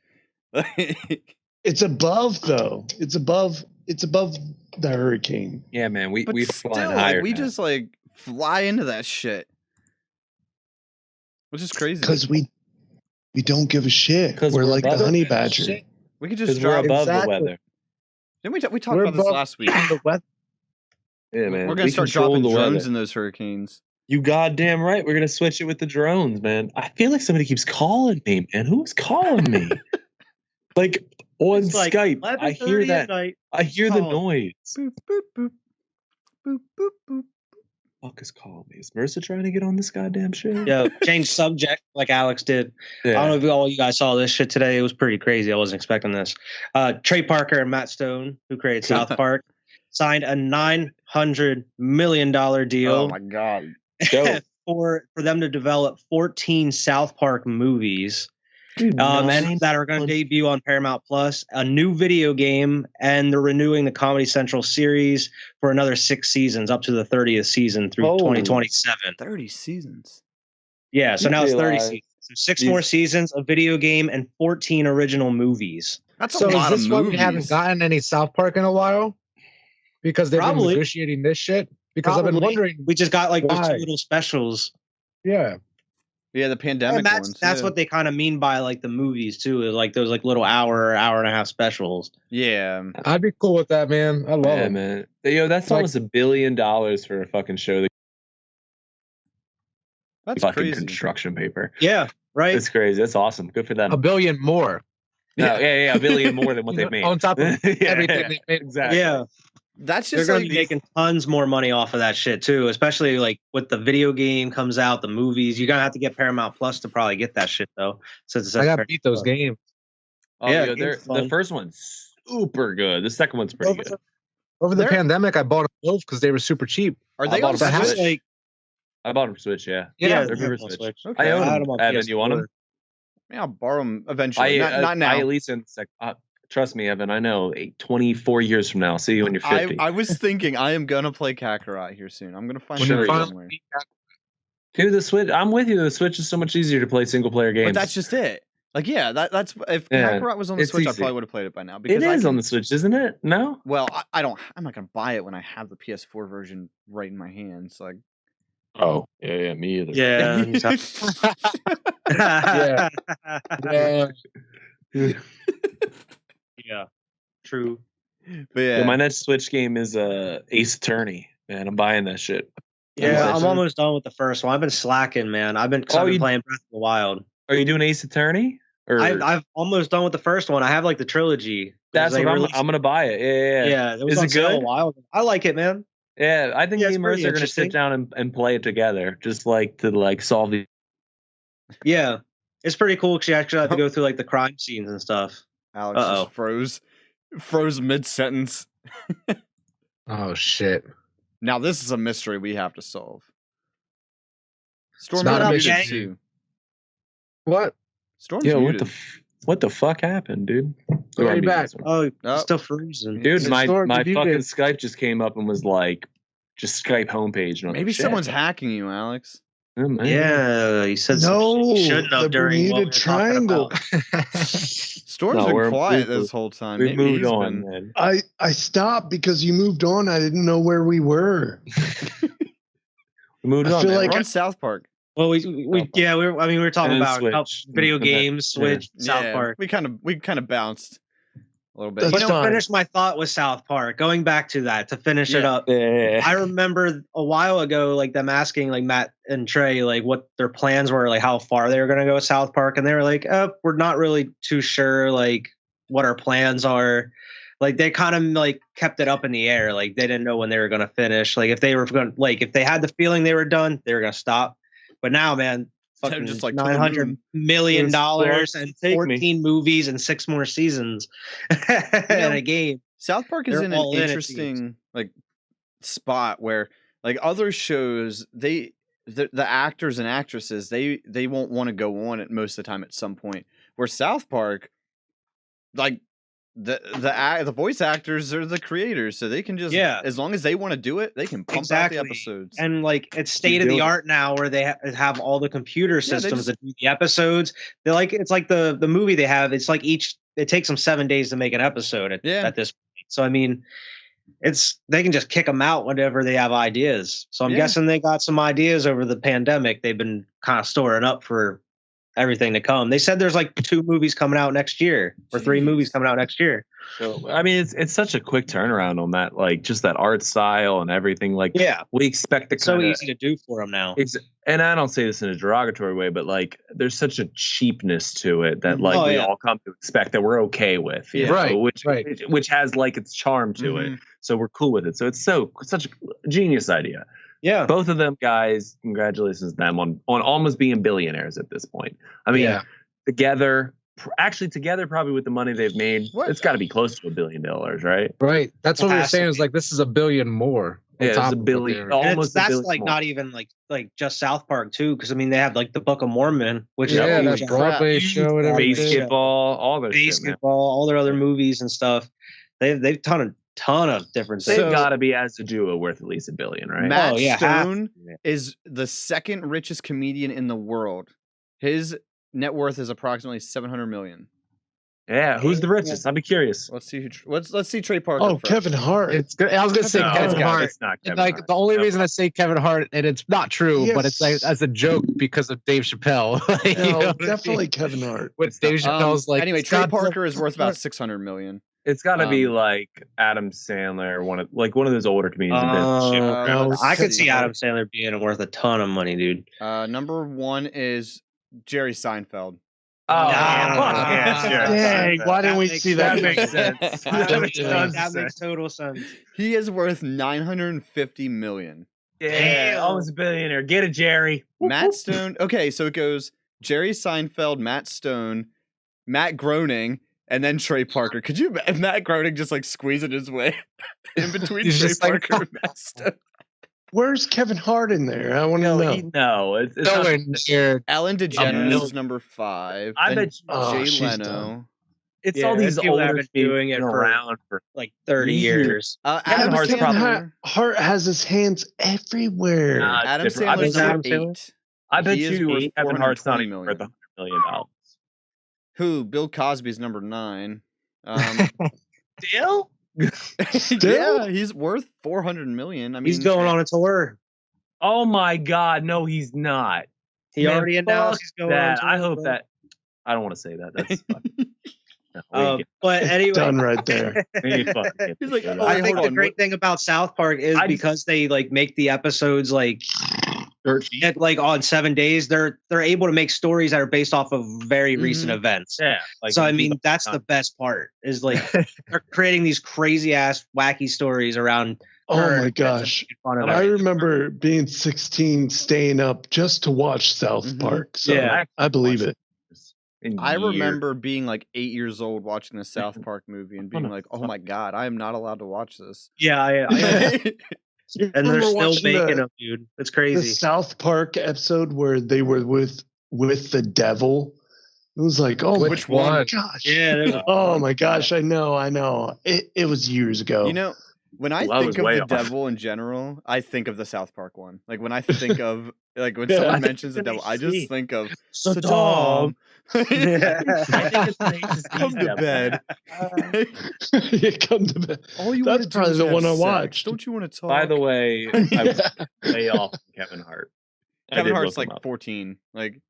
Like, It's above though. It's above the hurricane. Yeah, man, we but flying still, higher. like we now. just like fly into that shit, which is crazy. Because we don't give a shit. 'Cause We're we're like the above it. honey badger. Shit. We could 'Cause just we're drop. above the Exactly. weather. Didn't we talked We're about this above last week? the weather. Yeah, man. We're gonna we start control dropping the drones weather. in those hurricanes. You goddamn right. We're gonna switch it with the drones, man. I feel like somebody keeps calling me, man. Who's calling me? Like on It's like Skype, I hear 11:30 at that. night. I hear the Call. noise. Boop boop boop boop boop boop. Fuck is calling me? Is Marissa trying to get on this goddamn shit? Yo, change subject like Alex did. I don't know if all you guys saw this shit today. It was pretty crazy. I wasn't expecting this. Trey Parker and Matt Stone, who created South Park, signed a $900 million deal Oh my god. Dope. for them to develop 14 South Park movies. Dude, And that are going to debut on Paramount Plus, a new video game, and they're renewing the Comedy Central series for another 6 seasons, up to the 30th season through Oh. 2027. 30 seasons. Yeah, so You now it's 30 realize seasons. So 6 these- more seasons, a video game, and 14 original movies. That's So a is lot this of why movies. we haven't gotten any South Park in a while? Because they've Probably. been negotiating this shit? Because I've been Probably. wondering. We just got like those Why? 2 little specials. Yeah. Yeah, the pandemic ones. That's what they kind of mean by like the movies too, like those like little hour and a half specials. Yeah, I'd be cool with that, man. I love it, man. Yo, that's like, almost $1 billion for a fucking show. That's fucking crazy. Construction paper. Yeah, right. That's crazy. That's awesome. Good for them. $1 billion more. No, yeah, $1 billion more than what they've made. On top of everything they made. Exactly. Yeah. That's just they're gonna be making tons more money off of that shit too, especially like with the video game comes out, the movies. You're gonna have to get Paramount Plus to probably get that shit though. Since I gotta beat those games. Oh yeah, the first one's super good. The second one's pretty good. Over the pandemic, I bought them both because they were super cheap. Are they on Switch? I bought them for Switch. Yeah, yeah, they're for Switch. Okay. I own them. Evan, you want them? Yeah, I'll borrow them eventually. Not now. I at least in trust me, Evan. I know 24 years from now, I'll see you when you're 50. I was thinking I am gonna play Kakarot here soon. I'm gonna find it somewhere. Dude, the Switch. I'm with you. The Switch is so much easier to play single player games. But that's just it. Like, yeah, that's if Kakarot was on the Switch, I probably would have played it by now. Because it is on the Switch, isn't it? No. Well, I'm not gonna buy it when I have the PS4 version right in my hands. Like. Oh yeah, me either. Yeah. Yeah. True. But yeah, my next Switch game is Ace Attorney. Man, I'm buying that shit. Yeah, I'm almost done with the first one. I've been slacking, man. I've been playing Breath of the Wild. Are you doing Ace Attorney? Or... I've almost done with the first one. I have like the trilogy. That's what I'm gonna buy it. Yeah. It was on sale a while ago. I like it, man. Yeah, I think gamers are gonna sit down and play it together, just like to solve the. Yeah, it's pretty cool because you actually have to go through like the crime scenes and stuff. Alex just froze mid sentence. Oh shit! Now this is a mystery we have to solve. Storm's muted too. What? Storm's muted. What the fuck happened, dude? Are you back? Oh, still frozen. Dude, my fucking Skype just came up and was like, just Skype homepage. And maybe someone's hacking you, Alex. Yeah, you said no. Shouldn't have during Bermuda Triangle. Storm's been quiet this whole time. We moved on, man. I stopped because you moved on. I didn't know where we were. We moved on. We're on South Park. Well, we were talking about video games, Switch, South Park. We kind of bounced a little bit. But to finish my thought with South Park, going back to that to finish it up, I remember a while ago, like them asking like Matt and Trey like what their plans were, like how far they were going to go with South Park, and they were like, we're not really too sure, like what our plans are. Like they kind of like kept it up in the air, like they didn't know when they were going to finish. Like if they were going, like if they had the feeling they were done, they were going to stop. But now, man, fucking just like $900 million and 14 movies and 6 more seasons and a game. South Park is in an interesting like spot where like other shows, the actors and actresses, they won't want to go on it most of the time at some point. Where South Park, like the voice actors are the creators, so they can just as long as they want to do it, they can pump out the episodes. And like it's state of the art now, where they have all the computer systems that do the episodes. They're like it's like the movie they have. It's like it takes them 7 days to make an episode at this point. So I mean, they can just kick them out whenever they have ideas. So I'm guessing they got some ideas over the pandemic. They've been kind of storing up for everything to come. They said there's like 2 movies coming out next year or 3 movies coming out next year. So I mean, it's such a quick turnaround on that, like just that art style and everything. Like, we expect the so easy to do for them now. And I don't say this in a derogatory way, but like there's such a cheapness to it that like we all come to expect that we're okay with, which has like its charm to it. So we're cool with it. So it's such a genius idea. Yeah, both of them guys, congratulations to them on almost being billionaires at this point. I mean, together probably with the money they've made, it's got to be close to $1 billion, right? Right. That's what we're saying is like this is $1 billion more. Yeah, it's $1 billion. Almost that's billion like more. Not even like just South Park too, because I mean they have like the Book of Mormon, which is that Broadway show and everything. Basketball, all their all their other movies and stuff. They've ton of different things. They've got to be as a duo worth at least $1 billion, right? Matt Stone is the second richest comedian in the world. His net worth is approximately $700 million. Yeah, who's the richest? I'd be curious. Let's see. Let's see Trey Parker. Oh, first. Kevin Hart. It's good. I was gonna say Kevin Hart. It's not Kevin Like Hart. the only reason I say Kevin Hart, and it's not true, but it's like as a joke because of Dave Chappelle. No, definitely Kevin Hart. With Dave Chappelle's like. Anyway, Trey Parker is worth about $600 million. It's got to be like Adam Sandler, or one of those older comedians. I could see Adam Sandler being worth a ton of money, dude. Number 1 is Jerry Seinfeld. Oh, dang! Why didn't we see that? That makes sense. That makes total sense. He is worth $950 million. Yeah, almost a billionaire. Get it, Jerry. Matt Stone. Okay, so it goes Jerry Seinfeld, Matt Stone, Matt Groening, and then Trey Parker. Could you imagine Matt Groening just like squeezing his way in between Trey Parker and Matt Stone? Where's Kevin Hart in there? I want to know. No, it's nowhere near. Ellen DeGeneres is number 5. I bet Jay Leno. It's all these people older have been doing it around for like 30 years. Adam Hart's Sandler. Hart has his hands everywhere. Adam Sandler's number 8. I bet He is you worth Kevin Hart's not even $420 worth $100 million. Who? Bill Cosby's number 9. Still? Yeah, he's worth $400 million. I mean, He's going on a tour. Oh my God, no, he's not. He already announced he's going on a tour. I hope that. I don't want to say that. That's but anyway, done right there. He's like, I think the great thing about South Park is because they like make the episodes like on 7 days, they're able to make stories that are based off of very recent events. Yeah. So I mean, that's the best part is like they're creating these crazy ass wacky stories around. Oh my gosh. I remember being 16, staying up just to watch South Park. So yeah, I believe it. I remember being like 8 years old watching the South Park movie and being like, oh my God, I am not allowed to watch this. Yeah. And they're still making them, dude. It's crazy. The South Park episode where they were with the devil. It was like, oh, which one? Gosh. Yeah. Oh my gosh. I know. It was years ago. You know, when I think of the devil in general, I think of the South Park one. Like when I think of like when someone mentions the devil, I just think of Saddam. I think it's Come to bed. Come to bed. All you That's probably the one I watched. Don't you want to talk? By the way, I was way off Kevin Hart. Kevin Hart's like 14. Like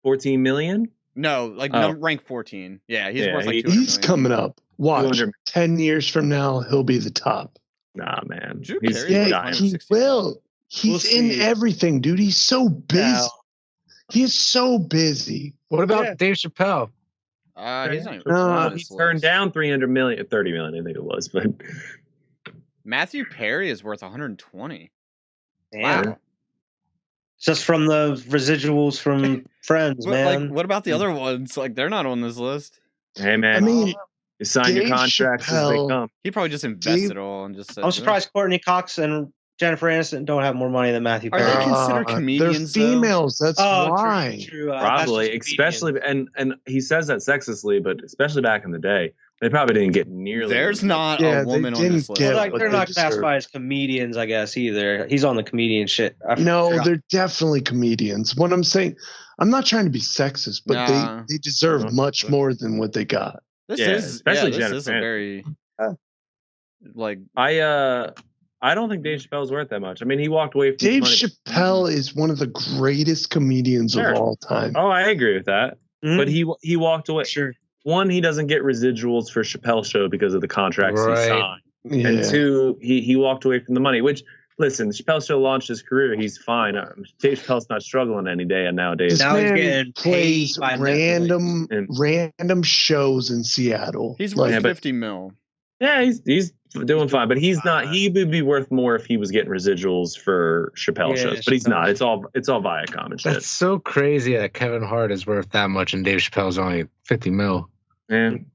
14 million? No, like rank 14. Yeah, he's worth like 200 he's million. coming up. Watch. 10 years from now, he'll be the top. Nah, man. Drew He's Carey's he will. He's in everything, dude. He's so busy. Yeah. He is so busy. What about Dave Chappelle? He's not even he turned down 300 million, 30 million, I think it was, but Matthew Perry is worth 120. Damn. Wow. Just from the residuals from Friends, man. Like, what about the other ones? Like, they're not on this list. Hey, man. I mean, you sign your contracts as they come. He probably just invested all and just said, I'm surprised Courtney Cox and Jennifer Aniston don't have more money than Matthew Perry. Are they considered comedians? They're females. That's why. True. Probably, especially, and he says that sexistly, but especially back in the day, they probably didn't get nearly. There's not a woman on this list. Like, they're not classified as comedians, I guess, either. He's on the comedian shit. No, they're definitely comedians. What I'm saying, I'm not trying to be sexist, but they deserve much more than what they got. This is a very like I don't think Dave Chappelle's worth that much. I mean, he walked away from Dave Chappelle is one of the greatest comedians of all time. Oh, I agree with that. Mm-hmm. But he walked away. Sure. One, he doesn't get residuals for Chappelle's show because of the contracts he signed. Yeah. And two, he walked away from the money, which, listen, Chappelle's show launched his career. He's fine. Dave Chappelle's not struggling any day and nowadays. Now he's getting paid by random shows in Seattle. He's worth 50 mil. Yeah, he's doing fine, but he's not. He would be worth more if he was getting residuals for Chappelle shows, but he's not. It's all Viacom and shit. That's so crazy that Kevin Hart is worth that much and Dave Chappelle's only 50 mil. Man,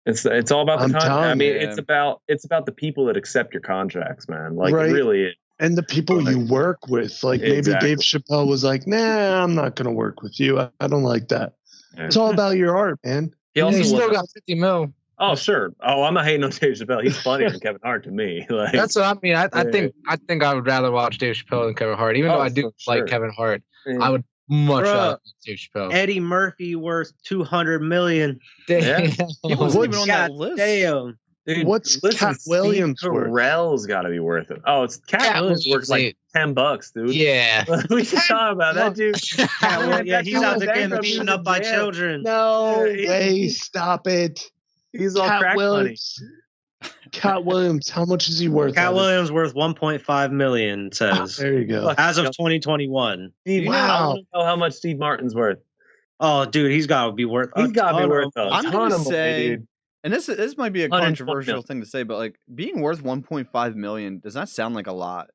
it's all about the contract. I mean, it's about the people that accept your contracts, man. Like it really is. And the people you work with. Like maybe Dave Chappelle was like, nah, I'm not going to work with you. I don't like that. Yeah. It's all about your art, man. He still got 50 mil. Oh, sure. Oh, I'm not hating on Dave Chappelle. He's funnier than Kevin Hart to me. Like, that's what I mean. I think I would rather watch Dave Chappelle than Kevin Hart. Even though I do like Kevin Hart, I would much Bruh, out of Dave Chappelle. Eddie Murphy worth $200 million. Damn. He wasn't even on that God list. damn. Dude, What's listen, Cat Williams Steve worth? Carell's got to be worth it. Oh, it's Cat Williams worth like $10, dude. Yeah. We should talk about that, dude. Yeah, he's out there getting bankrupt. beaten up by children. No Yeah, way! Stop it. He's all Cat crack money. Williams. Cat Williams. How much is he worth? Cat Williams worth $1.5 million. It says There you go. as of 2021. Steve, I Wow. want to know how much Steve Martin's worth. Oh, dude, he's got to be worth. He's got to be worth a I'm ton gonna of money, say, dude. and this might be a 120 controversial million. thing to say, but like being worth 1.5 million does not sound like a lot.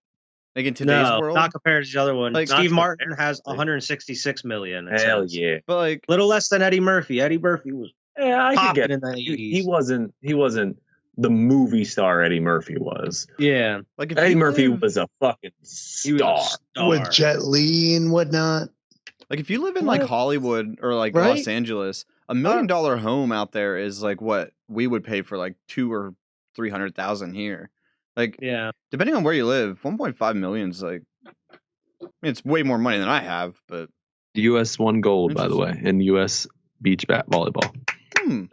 Like in today's No, world, not compared to the other one. Like, Steve not Martin has 166 million. it Hell says. yeah. but like Little less than Eddie Murphy. Eddie Murphy was Yeah, I could popping get in the he 80s. He wasn't the movie star Eddie Murphy was. Yeah, if Eddie you Murphy live- was a fucking he was star. a star. With Jet Li and whatnot. like if you live in like What? Hollywood or like Right? Los Angeles, $1 million home out there is like what we would pay for like 200,000 or 300,000 here. Like Yeah, depending on where you live, 1.5 million is like, I mean, it's way more money than I have, but The U.S. won gold, by the way, in U.S. beach volleyball.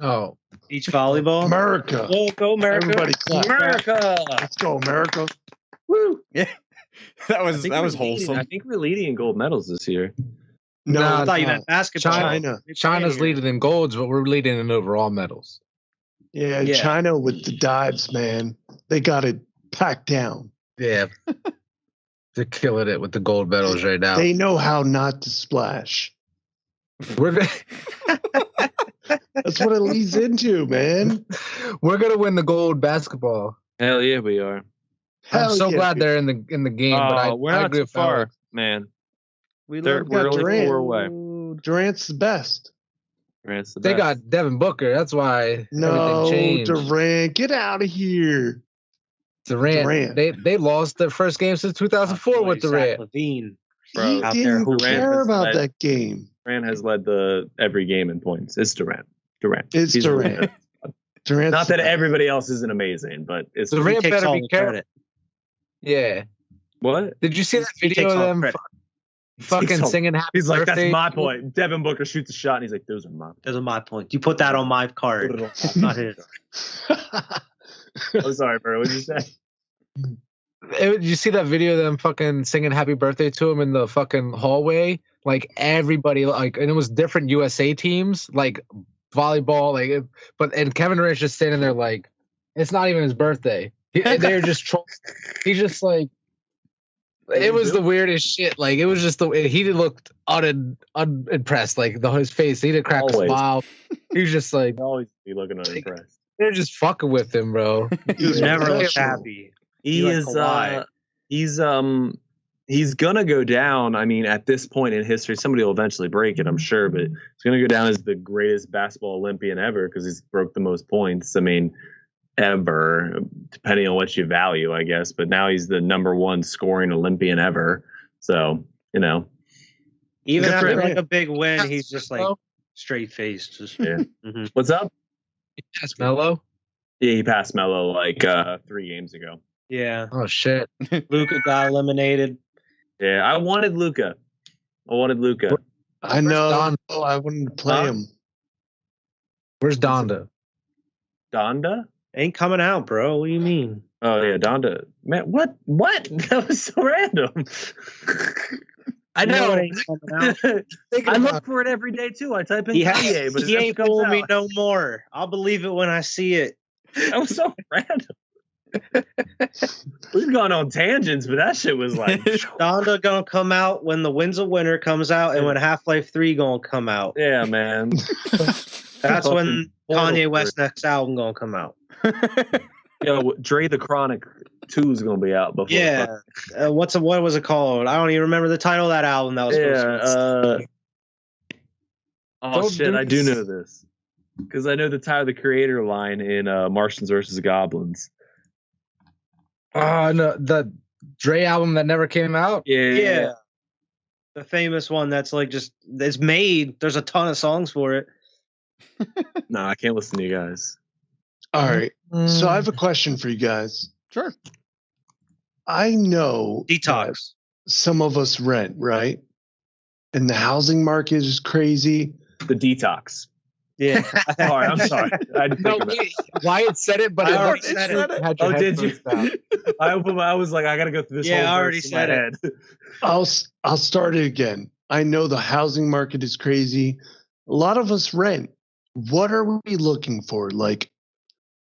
Oh. beach volleyball. America. Go America! Everybody clap. America! Let's go, America. Woo! yeah, that I was think that was we're leading- wholesome. I think we're leading in gold medals this year. No, Nah, I thought you no. meant basketball. China. China's leading in golds, but we're leading in overall medals. Yeah, Yeah. China with the dives, man. They got it packed down. Yeah. They're killing it with the gold medals right now. They know how not to splash. We're gonna, That's what it leads into, man. we're gonna win the gold basketball. Hell yeah, we are. Hell I'm so yeah, glad dude. they're in the game. But we're I not agree too with far, Alex. man. We They're- love we're got only Durant. 4 away. Durant's the best. Durant's the They best. got Devin Booker. That's why No, everything changed. Durant, get out of here. Durant. They lost their first game since 2004 with Durant. Levine. Bro, He out there didn't hooping. care Durant about has that game. Durant has led every game in points. It's Durant. It's He's really Durant. good. Durant's Not that the best. everybody else isn't amazing, but it's Durant He takes better all be the careful. credit. Yeah. what? Did you see that He video takes of all the them credit. fucking He's all- singing happy He's like, birthday? that's my point. Devin Booker shoots a shot, and he's like, those are my. Those are my points. You put that on my card. Put it on- Not his. I'm sorry, bro. What'd you say? Did you see that video of them fucking singing happy birthday to him in the fucking hallway? Like everybody, like, and it was different USA teams, like volleyball, and Kevin Durant's just standing there like, it's not even his birthday. They're just trolling. He's just like, it was the weirdest shit. Like, it was just he looked unimpressed. Like his face, he didn't crack a Always. smile. He was just like, Always be looking unimpressed. they're just fucking with him, bro. He was Yeah, never that's looked true. happy. He like is. Kawhi. He's gonna go down. I mean, at this point in history, somebody will eventually break it, I'm sure. But he's gonna go down as the greatest basketball Olympian ever because he's broke the most points. I mean, ever, depending on what you value, I guess. But now he's the #1 scoring Olympian ever. So Even Good for after him. like a big win, he's just like Hello? straight faced. Just, Yeah. Mhm. What's up? That's Melo. Yeah, he passed Melo like 3 games ago. Yeah. Oh shit. Luka got eliminated. Yeah, I wanted Luka. I know. Don? Oh, I wanted to play Huh? him. Where's Donda? Donda? Ain't coming out, bro. What do you mean? Oh yeah, Donda. Man, what? That was so random. I You know. it ain't coming out. I look for it every day too. I type in He, Kanye, but it he never ain't comes fooling me out. no more. I'll believe it when I see it. That was so random. We've gone on tangents, but that shit was like, Donda gonna come out when The Winds of Winter comes out and when Half-Life 3 gonna come out. yeah, man. That's when Portal Kanye three. West's next album gonna come out. Yo, Dre the Chronic 2 is gonna be out before. Yeah. What was it called? I don't even remember the title of that album that was supposed to Oh Don't shit, do I do this. know this because I know the Tyler the Creator line in Martians vs. Goblins. Oh no, the Dre album that never came out. Yeah. The famous one that's like just it's made. There's a ton of songs for it. No, I can't listen to you guys. All right. So I Mm. have a question for you guys. Sure. I know that Detox. some of us rent, right? and the housing market is crazy. The detox. Yeah. Sorry, I'm sorry. I had to think about it. Wyatt said it, but I it already looked said like it. you had your Oh, did you? headphones down. I was like, I gotta go through this Yeah, whole I already verse in my said it. head. I'll start it again. I know the housing market is crazy. A lot of us rent. What are we looking for? Like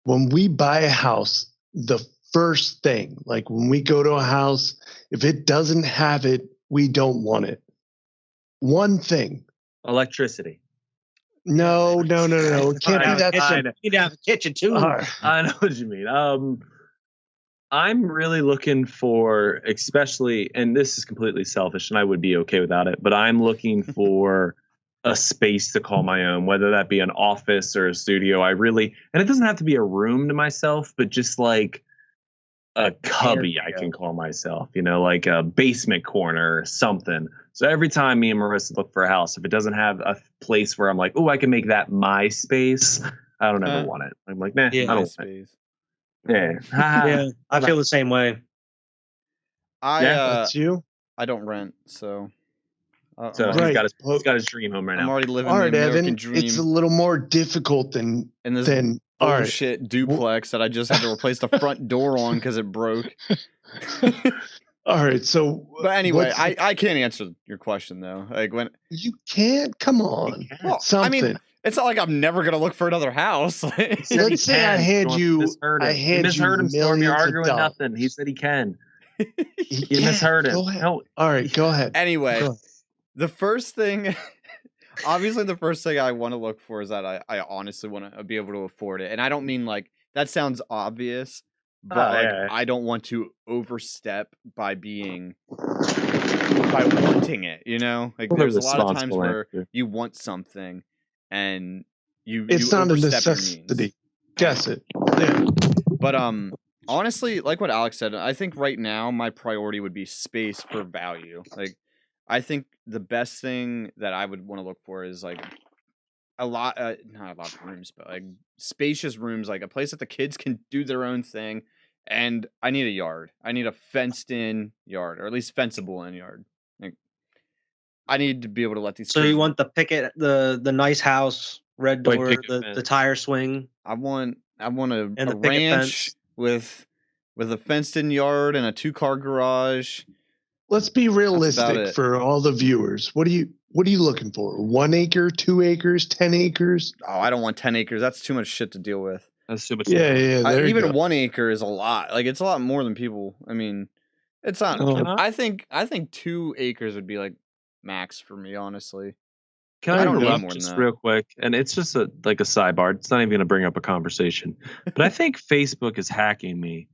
when we buy a house, the first thing, like when we go to a house, if it doesn't have it, we don't want it. One thing. Electricity. No. It can't be that simple. You'd have a kitchen too. I know what you mean. I'm really looking for, especially, and this is completely selfish, and I would be okay without it, but I'm looking for a space to call my own, whether that be an office or a studio. And it doesn't have to be a room to myself, but just like a cubby I can call myself, like a basement corner or something. So every time me and Marissa look for a house, if it doesn't have a place where I'm like, oh, I can make that my space, I don't ever want it. I'm like, nah, I don't want it. Yeah. Yeah, I feel the same way. That's you? I don't rent, so he's got his dream home right now. I'm already living the American dream. It's a little more difficult than bullshit duplex that I just had to replace the front door on because it broke. All right, so but anyway, I can't answer your question though. Like when you can't, come on. Well, something. I mean, it's not like I'm never gonna look for another house. Let's say I had you. You misheard him, Storm. You're arguing nothing. He said he can. You misheard him. No. All right, go ahead. Anyway, the first thing, obviously, the first thing I want to look for is that I honestly want to be able to afford it, and I don't mean like that sounds obvious, but I don't want to overstep by wanting it. Like there's a lot of times where you want something, and it's not a necessity. Guess it. Yeah. But honestly, like what Alex said, I think right now my priority would be space for value. Like, I think the best thing that I would want to look for is like not a lot of rooms, but like spacious rooms, like a place that the kids can do their own thing. And I need a yard. I need a fenced-in yard, or at least fenceable in yard. Like, I need to be able to let these. So you want the nice house, red door, the tire swing. I want a ranch with a fenced-in yard and a 2-car garage. Let's be realistic for all the viewers. What are you looking for? 1 acre, 2 acres, 10 acres? Oh, I don't want 10 acres. That's too much shit to deal with. That's too much. Yeah. Even 1 acre is a lot. Like, it's a lot more than people. I mean, it's not. I think 2 acres would be like max for me, honestly. Can I interrupt just real quick? And it's just a sidebar. It's not even going to bring up a conversation. But I think Facebook is hacking me.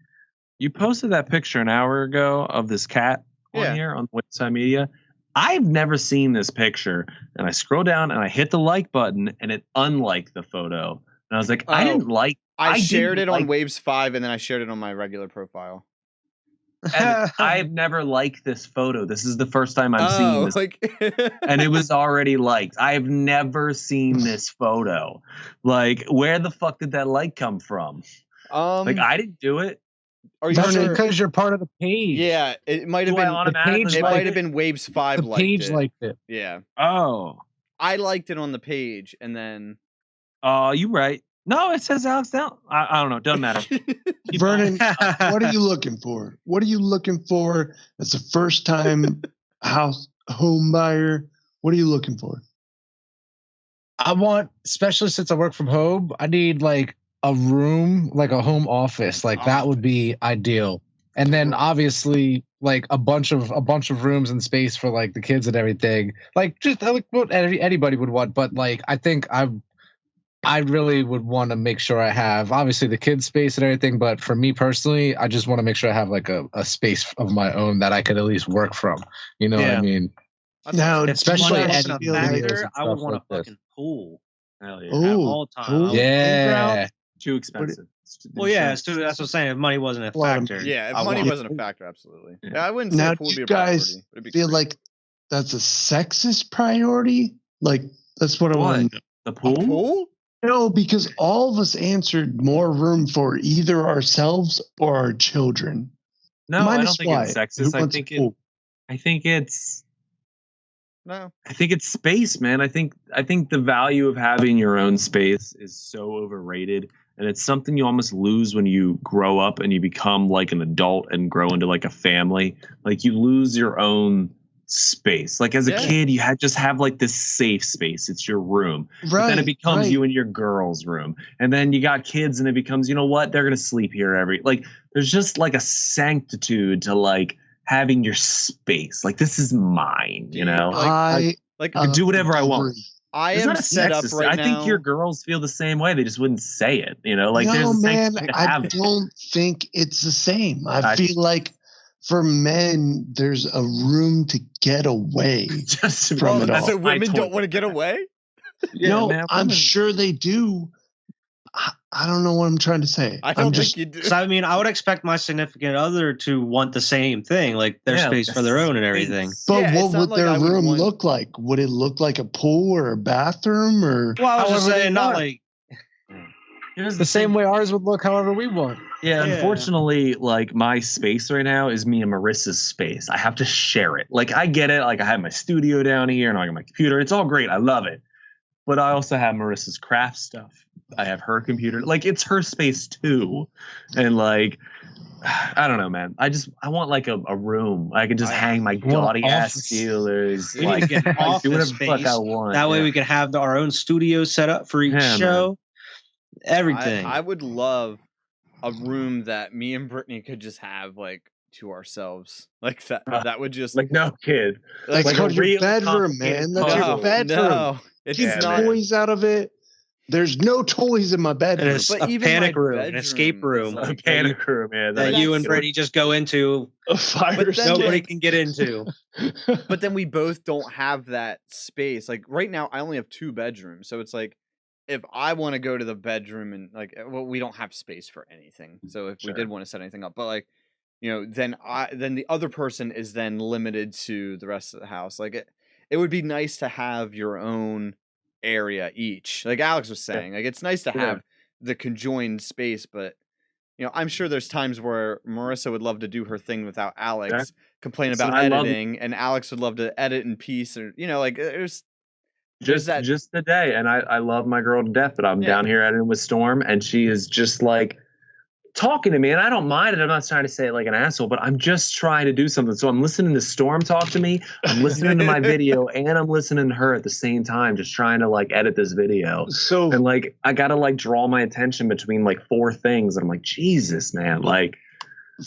You posted that picture an hour ago of this cat on here on Website Media. I've never seen this picture. And I scroll down and I hit the like button and it unliked the photo. And I was like, I didn't like. I shared it on Waves 5 and then I shared it on my regular profile. And I've never liked this photo. This is the first time I'm seeing this. And it was already liked. I've never seen this photo. Like, where the fuck did that like come from? Like, I didn't do it. Are you sure? Because you're part of the page. Yeah, it might have been. It might have been Waves 5. The page liked it. Yeah. Oh. I liked it on the page, and then. Oh, you right. No, it says Alex down. I don't know. Doesn't matter. Vernon, what are you looking for? What are you looking for as a first-time home buyer? What are you looking for? I want, especially since I work from home, I need like a room, like a home office. Like that would be ideal. And then obviously like a bunch of rooms and space for like the kids and everything. Like just like what anybody would want. But like I think I really would want to make sure I have obviously the kids space and everything, but for me personally, I just want to make sure I have like a space of my own that I could at least work from. You know what I mean? Now, especially as a factor, I would want a fucking pool. Hell yeah. Ooh, all time. Yeah. Too expensive. Well, yeah, it's too. That's what I'm saying. If money wasn't a factor. Yeah, if money wasn't a factor, absolutely. Yeah, I wouldn't say now, pool would do be you a priority. guys feel like that's a sexist priority? Like that's what I want. The pool? A pool? No, because all of us answered more room for either ourselves or our children. No, I don't think it's sexist. I think it's No. I think it's space, man. I think the value of having your own space is so overrated, and it's something you almost lose when you grow up and you become like an adult and grow into like a family. Like you lose your own space. Like as a kid, you just have like this safe space. It's your room. But then it becomes you and your girl's room. And then you got kids and it becomes, you know what? They're gonna sleep here there's just like a sanctitude to like having your space. Like this is mine, you know. I can do whatever I want. I am set up right now. I think your girls feel the same way. They just wouldn't say it, you know. Like no, there's man, I don't think it's the same. I feel like for men, there's a room to get away from it all. So women don't want to get away? No, man, I'm sure they do. I don't know what I'm trying to say. I don't think you do. So, I mean, I would expect my significant other to want the same thing, like their space for their own and everything. But what would their room look like? Would it look like a pool or a bathroom? Or well, I was just saying, not like the same way ours would look however we want. Yeah, unfortunately, like my space right now is me and Marissa's space. I have to share it. Like I get it. Like I have my studio down here and I got my computer. It's all great. I love it. But I also have Marissa's craft stuff. I have her computer. Like it's her space too. And like I don't know, man. I want like a room. I can just hang my gaudy ass Steelers. Like get office do whatever space. the fuck I want. That way we could have our own studio set up for each show. Man. Everything. I would love a room that me and Brittany could just have like to ourselves. Like that that would just like no kid. Like your bedroom, man. That's your bedroom. No, it's Keep toys out of it. There's no toys in my bedroom. It's a panic room, an escape room. Like, a panic room, yeah. That you and Brady just go into. A fire nobody can get into. But then we both don't have that space. Like right now, I only have 2 bedrooms. So it's like, if I want to go to the bedroom and like, well, we don't have space for anything. So if we did want to set anything up, but like, you know, then the other person is then limited to the rest of the house. Like it would be nice to have your own area each, like Alex was saying. Like it's nice to have the conjoined space, but you know, I'm sure there's times where Marissa would love to do her thing without Alex, complain about editing, and Alex would love to edit in peace, or you know, like there's that just the day. And I love my girl to death, but I'm down here editing with Storm, and she is just like talking to me, and I don't mind it. I'm not trying to say it like an asshole, but I'm just trying to do something. So I'm listening to Storm talk to me, I'm listening to my video, and I'm listening to her at the same time, just trying to like edit this video. So and like I gotta like draw my attention between like 4 things, and I'm like, Jesus, man, like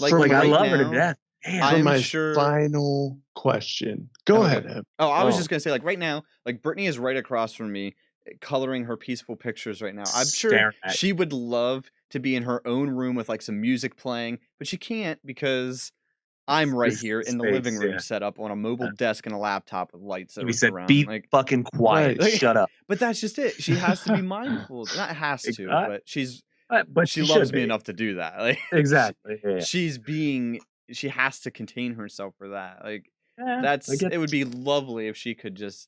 I love her to death. For my final question, go ahead, Em. I was just gonna say, like right now, like Brittany is right across from me, coloring her peaceful pictures right now. I'm sure she would love to be in her own room with like some music playing, but she can't because I'm right here in the living room set up on a mobile desk and a laptop with lights that are around. Be like, fucking quiet. Like, shut up. But that's just it. She has to be mindful. Not has to, but she she loves me enough to do that. Like exactly. Yeah. She has to contain herself for that. Like it would be lovely if she could just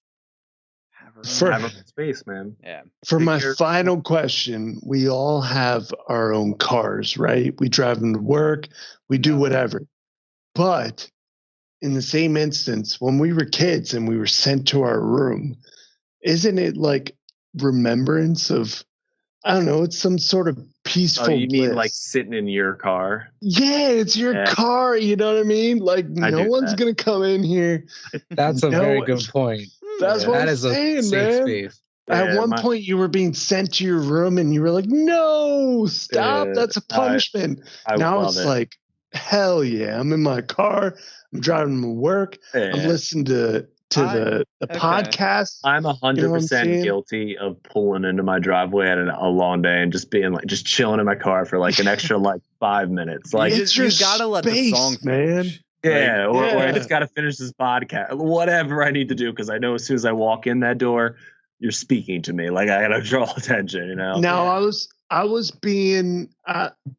have her space, man. Yeah. For my final question, we all have our own cars, right? We drive them to work, we do whatever. But in the same instance, when we were kids and we were sent to our room, isn't it like remembrance of, I don't know, it's some sort of peaceful you mean bliss. like sitting in your car? Yeah, it's your car, you know what I mean? Like no one's going to come in here. That's a very good point. That's what I'm saying, man. Space. At one point, you were being sent to your room, and you were like, "No, stop! That's a punishment." Now it's like, hell yeah! I'm in my car. I'm driving to work. I'm listening to the podcast. I'm 100% guilty of pulling into my driveway at a long day and just being like, just chilling in my car for like an extra like 5 minutes. Like you gotta let the song man. Yeah, or I just got to finish this podcast. Whatever I need to do, because I know as soon as I walk in that door, you're speaking to me. Like I got to draw attention, you know. Now I was being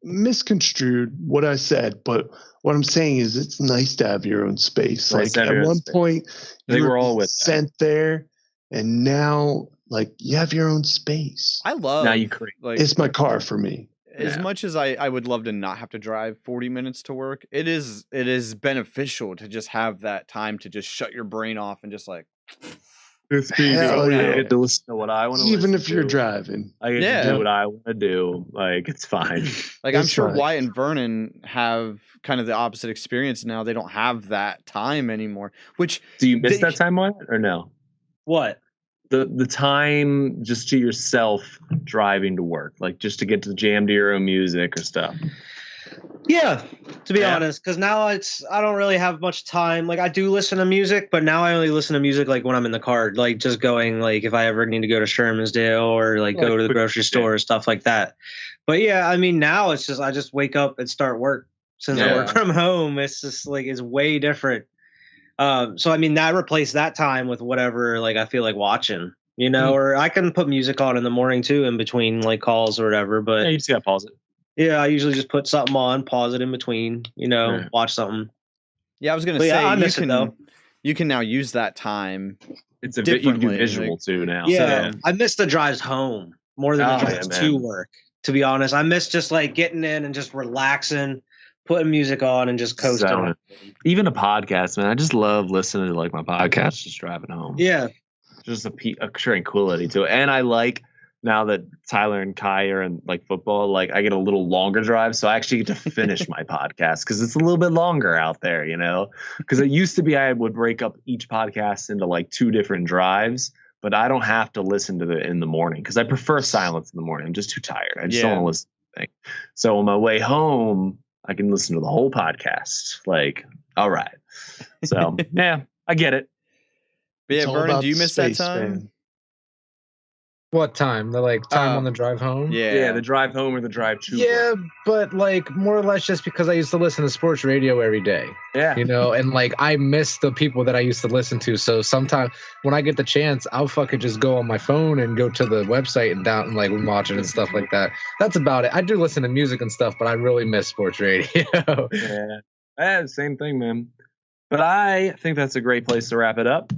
misconstrued what I said, but what I'm saying is it's nice to have your own space. Like at one point, you were all sent there, and now like you have your own space. I love now you create. Like, it's my car for me. As much as I would love to not have to drive 40 minutes to work, it is beneficial to just have that time to just shut your brain off and just like It's pretty Hell good. yeah. I get to listen to what I want to listen Even if you're to. driving. I get to do what I want to do. Like, it's fine. Like, I'm It's sure fine. Wyatt and Vernon have kind of the opposite experience now. They don't have that time anymore. Which Do you miss that time, Wyatt, or no? What? The time just to yourself driving to work, like just to get to jam to your own music or stuff. Yeah, to be honest, because now I don't really have much time. Like, I do listen to music, but now I only listen to music like when I'm in the car, like just going, like if I ever need to go to Shermansdale or like go to the grocery store or stuff like that. But yeah, I mean, now it's just I just wake up and start work. Since I work from home, it's just like it's way different. So I mean, that replaced that time with whatever like I feel like watching, you know, or I can put music on in the morning too in between like calls or whatever. But you just gotta pause it. Yeah, I usually just put something on, pause it in between, you know, watch something. Yeah, I was gonna say I miss it though. You can now use that time. It's a bit you can do visual too now. Yeah, so. I miss the drives home more than the drives to work. To be honest, I miss just like getting in and just relaxing, putting music on, and just coasting. So, even a podcast, man. I just love listening to like my podcast just driving home. Yeah, just a tranquility to it, and I like. Now that Tyler and Kai are in like football, like I get a little longer drive, so I actually get to finish my podcast because it's a little bit longer out there, you know. Because it used to be I would break up each podcast into like 2 different drives, but I don't have to listen to it in the morning because I prefer silence in the morning. I'm just too tired. I just don't want to listen to anything. So on my way home, I can listen to the whole podcast. Like, all right. So yeah, I get it. But yeah, Vernon, do you miss that time? Man. What time? The like time on the drive home? Yeah, the drive home or the drive to. Yeah, but like more or less just because I used to listen to sports radio every day. Yeah. You know, and like I miss the people that I used to listen to. So sometimes when I get the chance, I'll fucking just go on my phone and go to the website and down and like watch it and stuff like that. That's about it. I do listen to music and stuff, but I really miss sports radio. Yeah, same thing, man. But I think that's a great place to wrap it up.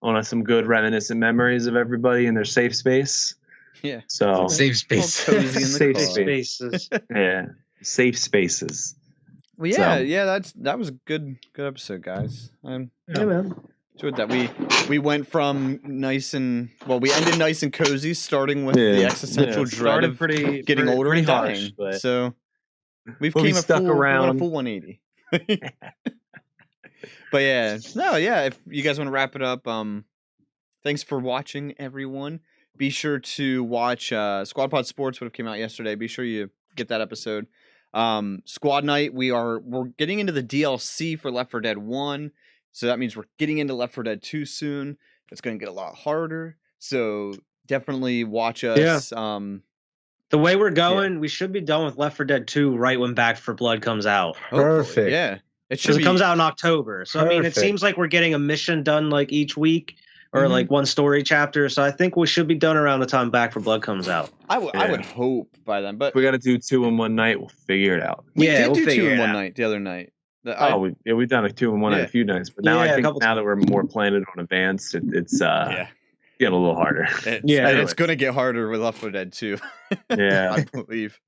On some good reminiscent memories of everybody in their safe space. Yeah. So safe space. Safe spaces. Yeah. Safe spaces. Well, yeah, that was a good episode, guys. Yeah, man. Enjoyed that. We went from we ended nice and cozy, starting with the existential dread of getting older and dying. But so we stuck around a full 180. But if you guys want to wrap it up, thanks for watching, everyone. Be sure to watch Squad Pod Sports, would have came out yesterday. Be sure you get that episode. Squad Night, we're getting into the DLC for Left 4 Dead 1, so that means we're getting into Left 4 Dead 2 soon. It's going to get a lot harder, so definitely watch us. Yeah. The way we're going, we should be done with Left 4 Dead 2 right when Back 4 Blood comes out. Perfect. Yeah. It comes out in October. So, I mean, it seems like we're getting a mission done like each week or like one story chapter. So I think we should be done around the time Back 4 Blood comes out. I would hope by then. But we got to do 2 in one night. We'll figure it out. We did do 2 in one night the other night. We've done like 2 in one night a few nights. But now I think now that we're more planning on advanced, it's getting a little harder. It's going to get harder with Left 4 Dead 2. Yeah. I believe.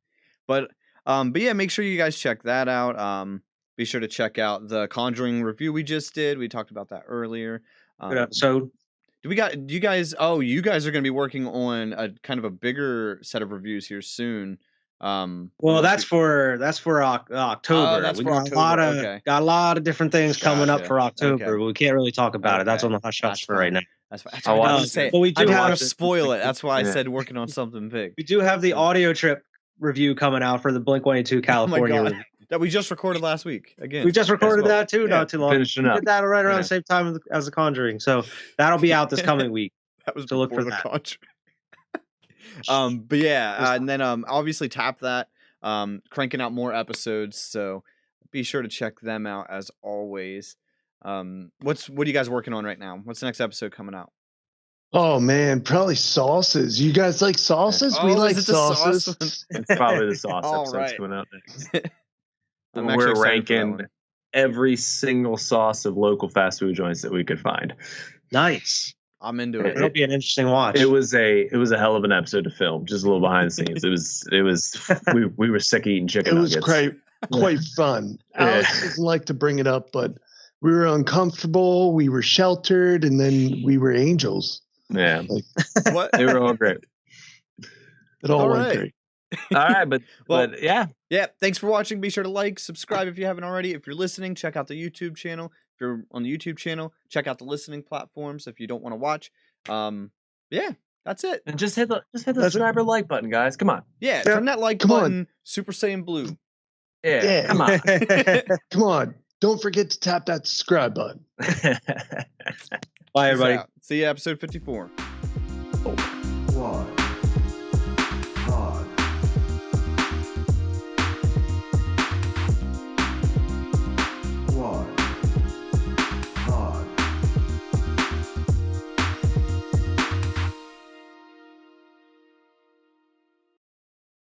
But yeah, make sure you guys check that out. Be sure to check out the Conjuring review we just did. We talked about that earlier. Good episode. You guys are going to be working on a kind of a bigger set of reviews here soon. Well, that's for October. That's we for got October. Got a lot of different things coming up for October. But we can't really talk about it. That's on the hush hush for right now. That's what I wanted to say. But we do I don't want to spoil it. That's why I said working on something big. We do have the audio trip review coming out for the Blink-182 California review. That we just recorded last week. Again, we just recorded that too, not too long. Finishing up. We did that right around the same time as the Conjuring, so that'll be out this coming week. That was to look for the that. Conjuring. But yeah, and then obviously Tap That, cranking out more episodes, so be sure to check them out as always. What are you guys working on right now? What's the next episode coming out? Oh man, probably sauces. You guys like sauces? We like sauces. It's probably the sauce episode's coming out next. We're ranking every single sauce of local fast food joints that we could find. Nice. I'm into it. It'll be an interesting watch. It was a hell of an episode to film. Just a little behind the scenes. It was. We were sick of eating chicken. It was quite fun. Alex doesn't like to bring it up, but we were uncomfortable, we were sheltered, and then we were angels. Yeah. Like, What? They were all great. It all went right. great. All right, but yeah. Yeah, thanks for watching. Be sure to like, subscribe if you haven't already. If you're listening, check out the YouTube channel. If you're on the YouTube channel, check out the listening platforms if you don't want to watch. Yeah, that's it. And just hit the subscribe or like button, guys. Come on. Yeah, turn that like button Super Saiyan blue. Yeah. Come on. Come on. Don't forget to tap that subscribe button. Bye, everybody. See you episode 54. Over.